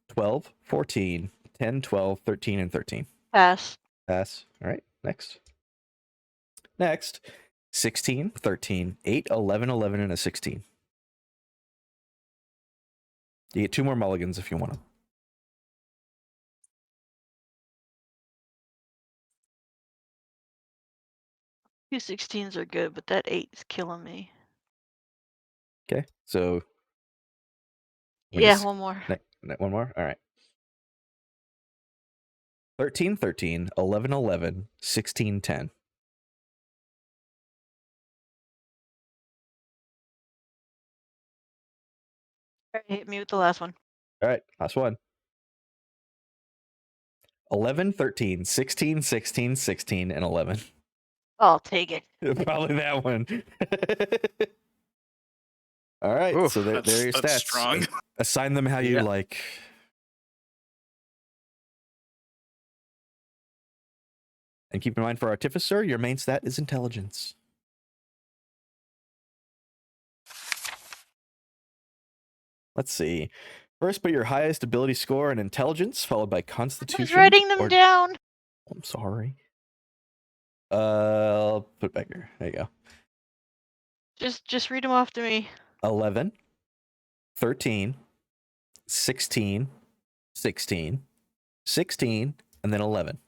Speaker 1: 12, 14, 10, 12, 13, and 13.
Speaker 4: Pass.
Speaker 1: Pass. All right, next. Next, 16, 13, 8, 11, 11, and a 16. You get 2 more mulligans if you want them.
Speaker 4: Two 16s are good, but that 8 is killing me.
Speaker 1: Okay, so.
Speaker 4: Yeah, one more.
Speaker 1: One more? All right. 13, 13, 11, 11, 16, 10.
Speaker 4: All right, hit me with the last one.
Speaker 1: All right, last one. 11, 13, 16, 16, 16, and 11.
Speaker 4: I'll take it.
Speaker 1: Probably that one. All right,
Speaker 6: Oof,
Speaker 1: so there are your
Speaker 5: that's
Speaker 1: stats.
Speaker 5: strong.
Speaker 1: Assign them how you
Speaker 6: Yeah.
Speaker 1: like. And keep in mind for Artificer, your main stat is Intelligence. Let's see. First, put your highest ability score in Intelligence, followed by
Speaker 4: I
Speaker 1: Constitution.
Speaker 4: was writing them
Speaker 1: or-
Speaker 4: down.
Speaker 1: I'm sorry. I'll put it back here. There you go.
Speaker 4: Just read them off to me.
Speaker 1: 11, 13, 16, 16, 16, and then 11.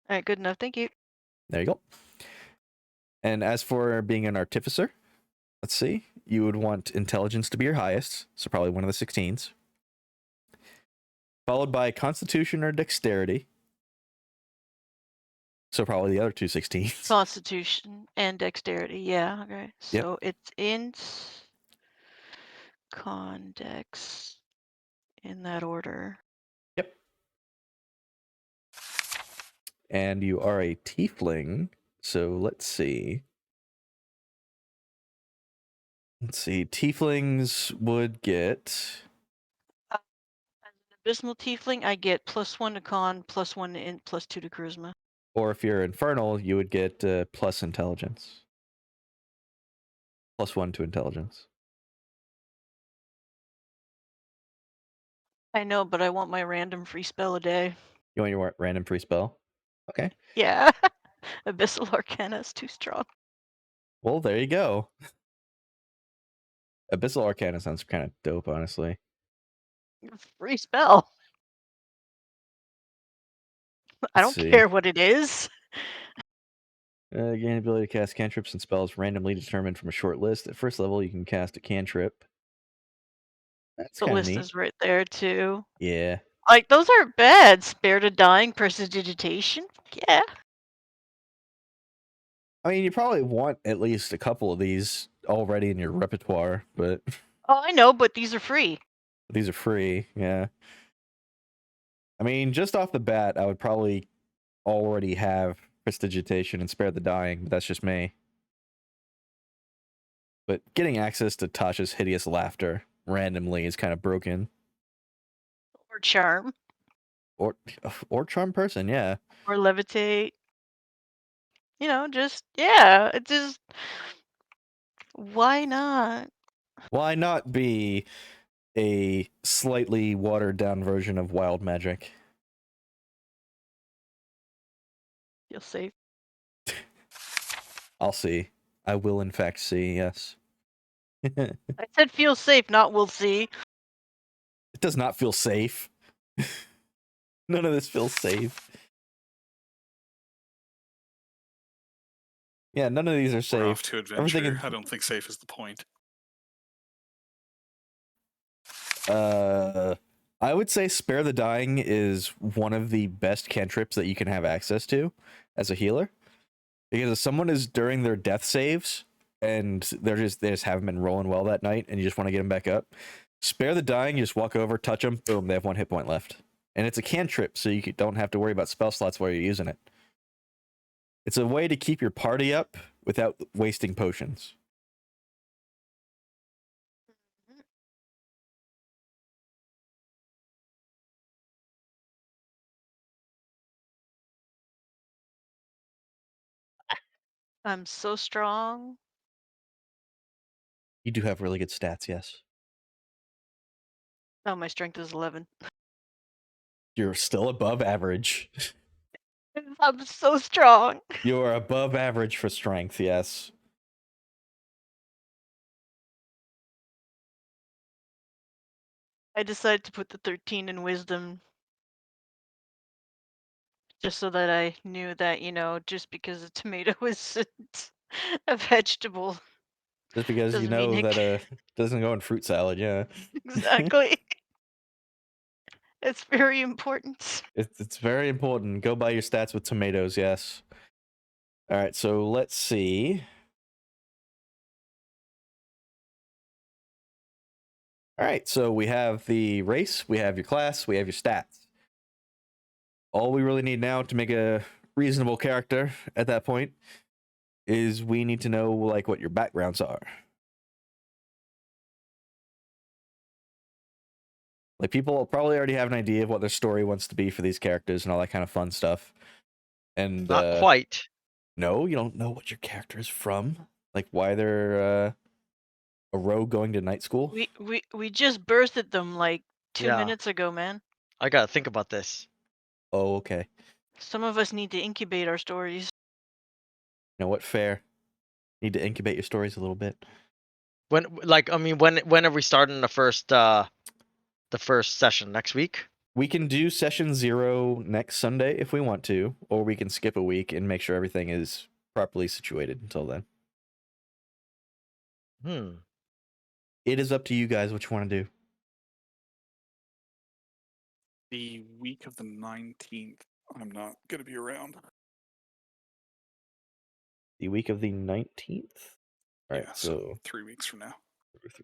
Speaker 4: All right, good enough. Thank you.
Speaker 1: There you go. And as for being an Artificer, let's see. You would want Intelligence to be your highest, so probably one of the 16s. Followed by Constitution or Dexterity. So probably the other two 16s.
Speaker 4: Constitution and dexterity. Yeah. Okay.
Speaker 1: Yep.
Speaker 4: So it's int, con, dex, in that order.
Speaker 1: Yep. And you are a Tiefling, so let's see. Let's see. Tieflings would get...
Speaker 4: As an abysmal tiefling, I get +1 to con, +1 to int, +2 to charisma.
Speaker 1: Or if you're Infernal, you would get plus Intelligence. +1 to Intelligence.
Speaker 4: I know, but I want my random free spell a day.
Speaker 1: You want your random free spell? Okay.
Speaker 4: Yeah. Abyssal Arcana is too strong.
Speaker 1: Well, there you go. Abyssal Arcana sounds kind of dope, honestly.
Speaker 4: Free spell. I don't
Speaker 1: Let's see.
Speaker 4: care what it is.
Speaker 1: Gain ability to cast cantrips and spells randomly determined from a short list. At first level, you can cast a cantrip. That's
Speaker 4: The
Speaker 1: kind of
Speaker 4: list
Speaker 1: neat.
Speaker 4: is right there too.
Speaker 1: Yeah.
Speaker 4: Like those aren't bad. Spare to dying, prestidigitation. Yeah.
Speaker 1: I mean, you probably want at least a couple of these already in your repertoire, but
Speaker 4: Oh, I know, but these are free.
Speaker 1: these are free. Yeah. I mean, just off the bat, I would probably already have prestidigitation and spare the dying, but that's just me. But getting access to Tasha's hideous laughter randomly is kind of broken.
Speaker 4: Or charm.
Speaker 1: Or charm person, yeah.
Speaker 4: Or levitate. You know, just yeah. It just why not?
Speaker 1: Why not be a slightly watered down version of wild magic?
Speaker 4: Feel safe.
Speaker 1: I'll see. I will in fact see, yes. It
Speaker 4: I said feel safe, not we'll see.
Speaker 1: does not feel safe. None of this feels safe. Yeah, none of these are
Speaker 5: We're
Speaker 1: safe.
Speaker 5: off to
Speaker 1: Everything
Speaker 5: adventure.
Speaker 1: in-
Speaker 5: I don't think safe is the point.
Speaker 1: I would say Spare the Dying is one of the best cantrips that you can have access to as a healer. Because if someone is during their death saves and they just haven't been rolling well that night and you just want to get them back up, Spare the Dying, you just walk over, touch them, boom, they have 1 hit point left. And it's a cantrip, so you don't have to worry about spell slots while you're using it. It's a way to keep your party up without wasting potions.
Speaker 4: I'm so strong.
Speaker 1: You do have really good stats, yes.
Speaker 4: Oh, my strength is 11.
Speaker 1: You're still above average.
Speaker 4: I'm so strong.
Speaker 1: You are above average for strength, yes.
Speaker 4: I decided to put the 13 in wisdom just so that I knew that, you know, just because a tomato isn't a vegetable
Speaker 1: Just because you
Speaker 4: doesn't mean
Speaker 1: know
Speaker 4: it
Speaker 1: that doesn't go in fruit salad, yeah.
Speaker 4: exactly. It's very important.
Speaker 1: It's very important. Go by your stats with tomatoes, yes. All right, so let's see. All right, so we have the race, we have your class, we have your stats. All we really need now to make a reasonable character at that point is we need to know like what your backgrounds are. Like people probably already have an idea of what their story wants to be for these characters and all that kind of fun stuff. And
Speaker 6: Not quite.
Speaker 1: no, you don't know what your character is from, like why they're a rogue going to night school.
Speaker 4: We just birthed them like 2
Speaker 6: Yeah.
Speaker 4: minutes ago, man.
Speaker 6: I gotta think about this.
Speaker 1: Oh, okay.
Speaker 4: Some of us need to incubate our stories.
Speaker 1: You know what? Fair. Need to incubate your stories a little bit.
Speaker 6: When are we starting the first session next week?
Speaker 1: We can do session 0 next Sunday if we want to, or we can skip a week and make sure everything is properly situated until then. It is up to you guys what you want to do.
Speaker 5: The week of the 19th, I'm not going to be around.
Speaker 1: The week of the 19th? All right,
Speaker 5: Yeah,
Speaker 1: so
Speaker 5: 3 weeks from now.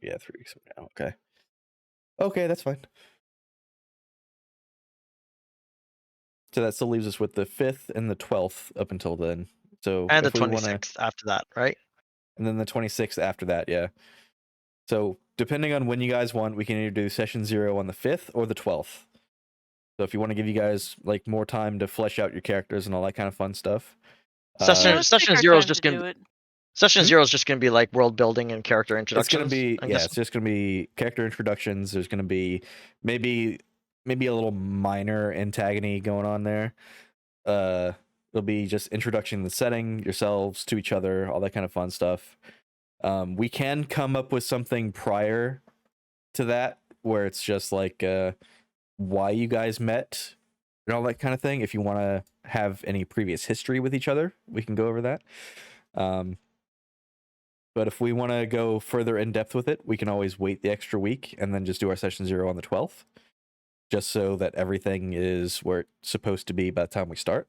Speaker 1: yeah, 3 weeks from now. Okay. Okay, that's fine. So that still leaves us with the 5th and the 12th up until then. So
Speaker 6: And the
Speaker 1: if we wanna,
Speaker 6: 26th after that, right?
Speaker 1: and then the 26th after that, yeah. So depending on when you guys want, we can either do session 0 on the 5th or the 12th. So if you want to give you guys like more time to flesh out your characters and all that kind of fun stuff.
Speaker 6: Session
Speaker 4: Let's take
Speaker 6: session
Speaker 4: our
Speaker 6: 0 is
Speaker 4: time
Speaker 6: just
Speaker 4: to
Speaker 6: gonna
Speaker 4: do it.
Speaker 6: Session 0 is just gonna be like world building and character
Speaker 1: It's
Speaker 6: introductions.
Speaker 1: gonna be
Speaker 6: and
Speaker 1: yeah,
Speaker 6: this-
Speaker 1: it's just gonna be character introductions. There's gonna be maybe a little minor antagony going on there. It'll be just introducing the setting, yourselves to each other, all that kind of fun stuff. We can come up with something prior to that where it's just like why you guys met and all that kind of thing. If you want to have any previous history with each other, we can go over that. But if we want to go further in depth with it, we can always wait the extra week and then just do our session 0 on the 12th, just so that everything is where it's supposed to be by the time we start.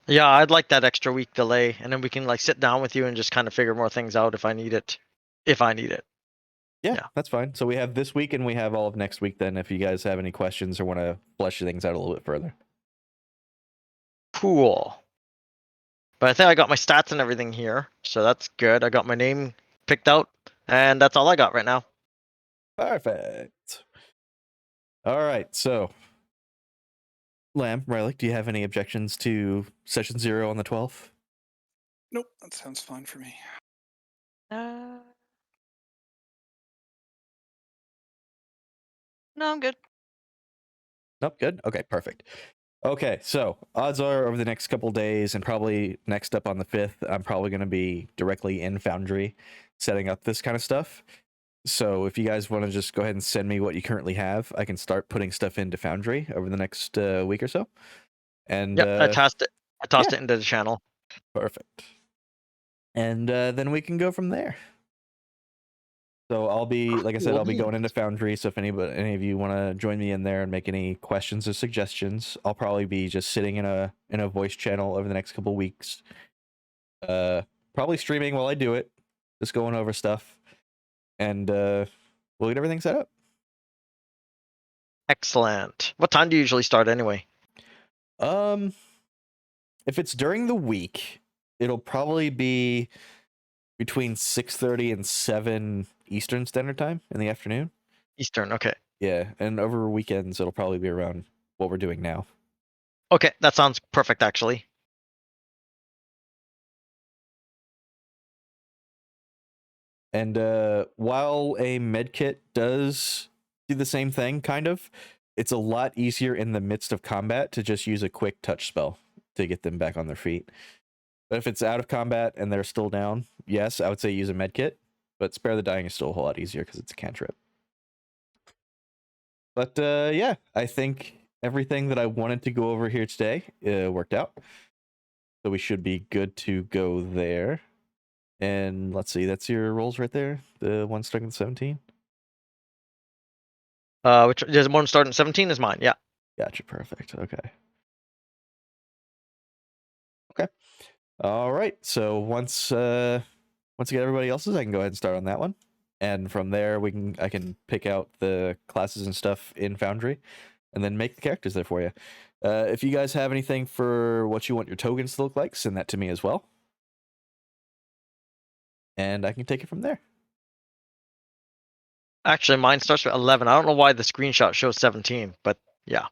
Speaker 6: Yeah, I'd like that extra week delay, and then we can like sit down with you and just kind of figure more things out if I need it.
Speaker 1: Yeah,
Speaker 6: Yeah.
Speaker 1: that's fine. So we have this week and we have all of next week then, if you guys have any questions or want to flesh things out a little bit further.
Speaker 6: Cool. But I think I got my stats and everything here, so that's good. I got my name picked out, and that's all I got right now.
Speaker 1: Perfect. All right, so Lamb, Relic, do you have any objections to session 0 on the 12th?
Speaker 5: Nope, that sounds fine for me.
Speaker 4: No, I'm good.
Speaker 1: Nope, good. Okay, perfect. Okay, so odds are over the next couple days and probably next up on the 5th, I'm probably going to be directly in Foundry setting up this kind of stuff. So if you guys want to just go ahead and send me what you currently have, I can start putting stuff into Foundry over the next week or so. And
Speaker 6: Yep, I tossed it.
Speaker 1: yeah.
Speaker 6: It into the channel.
Speaker 1: Perfect. And then we can go from there. So I'll be, like I said,
Speaker 6: Cool
Speaker 1: I'll be going
Speaker 6: beans.
Speaker 1: into Foundry. So if any of you want to join me in there and make any questions or suggestions, I'll probably be just sitting in a voice channel over the next couple weeks. Probably streaming while I do it, just going over stuff, and we'll get everything set up.
Speaker 6: Excellent. What time do you usually start anyway?
Speaker 1: If it's during the week, it'll probably be between 6:30 and 7 Eastern Standard Time in the afternoon.
Speaker 6: Eastern, okay.
Speaker 1: Yeah, and over weekends it'll probably be around what we're doing now.
Speaker 6: Okay, that sounds perfect actually.
Speaker 1: And while a medkit does do the same thing, kind of, it's a lot easier in the midst of combat to just use a quick touch spell to get them back on their feet. But if it's out of combat and they're still down, yes, I would say use a medkit. But Spare the Dying is still a whole lot easier because it's a cantrip. But yeah, I think everything that I wanted to go over here today worked out. So we should be good to go there. And let's see, that's your rolls right there. The one starting with 17.
Speaker 6: Which there's one starting 17 is mine. Yeah.
Speaker 1: Gotcha. Perfect. Okay. Okay. All right. So once I get everybody else's, I can go ahead and start on that one. and from there I can pick out the classes and stuff in Foundry, and then make the characters there for you. If you guys have anything for what you want your tokens to look like, send that to me as well, and I can take it from there.
Speaker 6: Actually, mine starts with 11. I don't know why the screenshot shows 17, but yeah.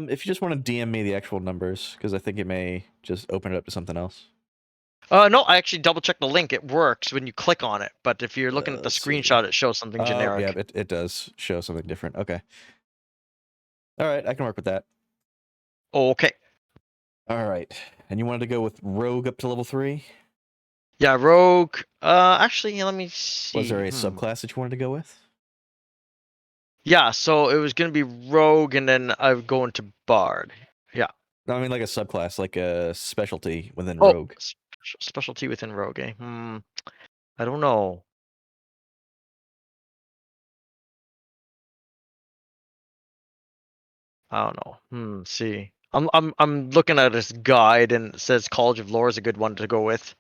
Speaker 1: If you just want to DM me the actual numbers, because I think it may just open it up to something else.
Speaker 6: No, I actually double checked the link. It works when you click on it, but if you're looking at the
Speaker 1: Let's see.
Speaker 6: screenshot, it shows something generic.
Speaker 1: Yeah, it does show something different. Okay. All right, I can work with that.
Speaker 6: Okay.
Speaker 1: All right, and you wanted to go with Rogue up to level 3?
Speaker 6: Yeah, Rogue. Actually, let me see.
Speaker 1: Was there a subclass that you wanted to go with?
Speaker 6: Yeah, so it was gonna be Rogue, and then I would go into Bard. Yeah.
Speaker 1: No, I mean like a subclass, like a specialty within
Speaker 6: Oh,
Speaker 1: Rogue.
Speaker 6: specialty within Rogue. Eh? I don't know. I don't know. See. I'm looking at this guide, and it says College of Lore is a good one to go with.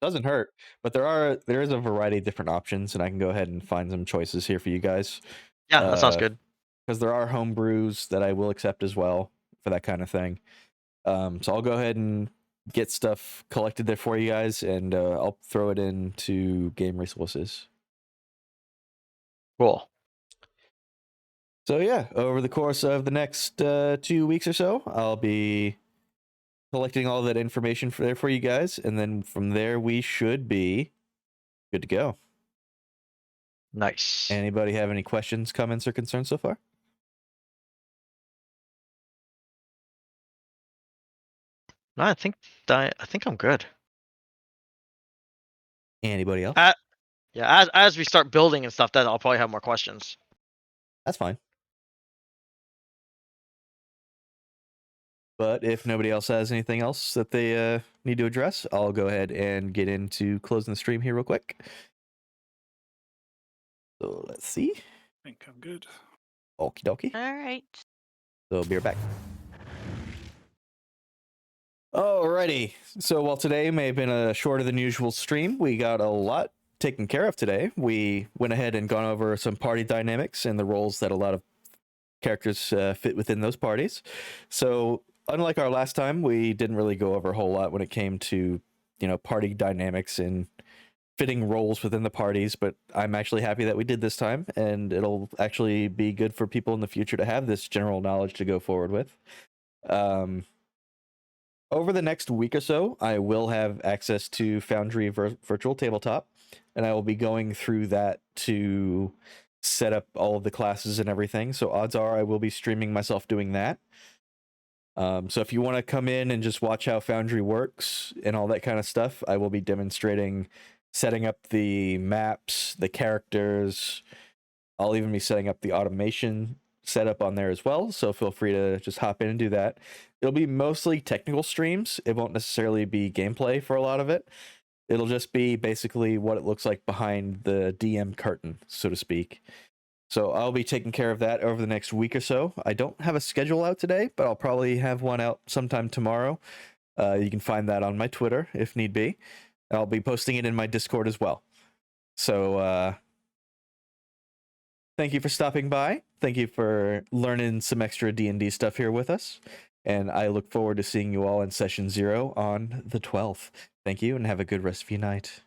Speaker 1: Doesn't hurt, but there is a variety of different options, and I can go ahead and find some choices here for you guys.
Speaker 6: Yeah, that sounds good.
Speaker 1: Because there are home brews that I will accept as well for that kind of thing. So I'll go ahead and get stuff collected there for you guys, and I'll throw it into game resources.
Speaker 6: Cool.
Speaker 1: So yeah, over the course of the next 2 weeks or so, I'll be collecting all that information for you guys, and then from there we should be good to go.
Speaker 6: Nice.
Speaker 1: Anybody have any questions, comments, or concerns so far?
Speaker 6: No, I think I'm good.
Speaker 1: Anybody else?
Speaker 6: Yeah, as we start building and stuff, then I'll probably have more questions.
Speaker 1: That's fine. But if nobody else has anything else that they need to address, I'll go ahead and get into closing the stream here real quick. So let's see.
Speaker 5: I think I'm good.
Speaker 1: Okie dokie.
Speaker 4: All right.
Speaker 1: So I'll be right back. Alrighty. So while today may have been a shorter than usual stream, we got a lot taken care of today. We went ahead and gone over some party dynamics and the roles that a lot of characters fit within those parties. So unlike our last time, we didn't really go over a whole lot when it came to, party dynamics and fitting roles within the parties, but I'm actually happy that we did this time, and it'll actually be good for people in the future to have this general knowledge to go forward with. Over the next week or so, I will have access to Foundry Virtual Tabletop, and I will be going through that to set up all of the classes and everything. So odds are I will be streaming myself doing that. So if you want to come in and just watch how Foundry works and all that kind of stuff, I will be demonstrating setting up the maps, the characters. I'll even be setting up the automation setup on there as well. So feel free to just hop in and do that. It'll be mostly technical streams. It won't necessarily be gameplay for a lot of it. It'll just be basically what it looks like behind the DM curtain, so to speak. So I'll be taking care of that over the next week or so. I don't have a schedule out today, but I'll probably have one out sometime tomorrow. You can find that on my Twitter if need be. And I'll be posting it in my Discord as well. So thank you for stopping by. Thank you for learning some extra D&D stuff here with us. And I look forward to seeing you all in session 0 on the 12th. Thank you and have a good rest of your night.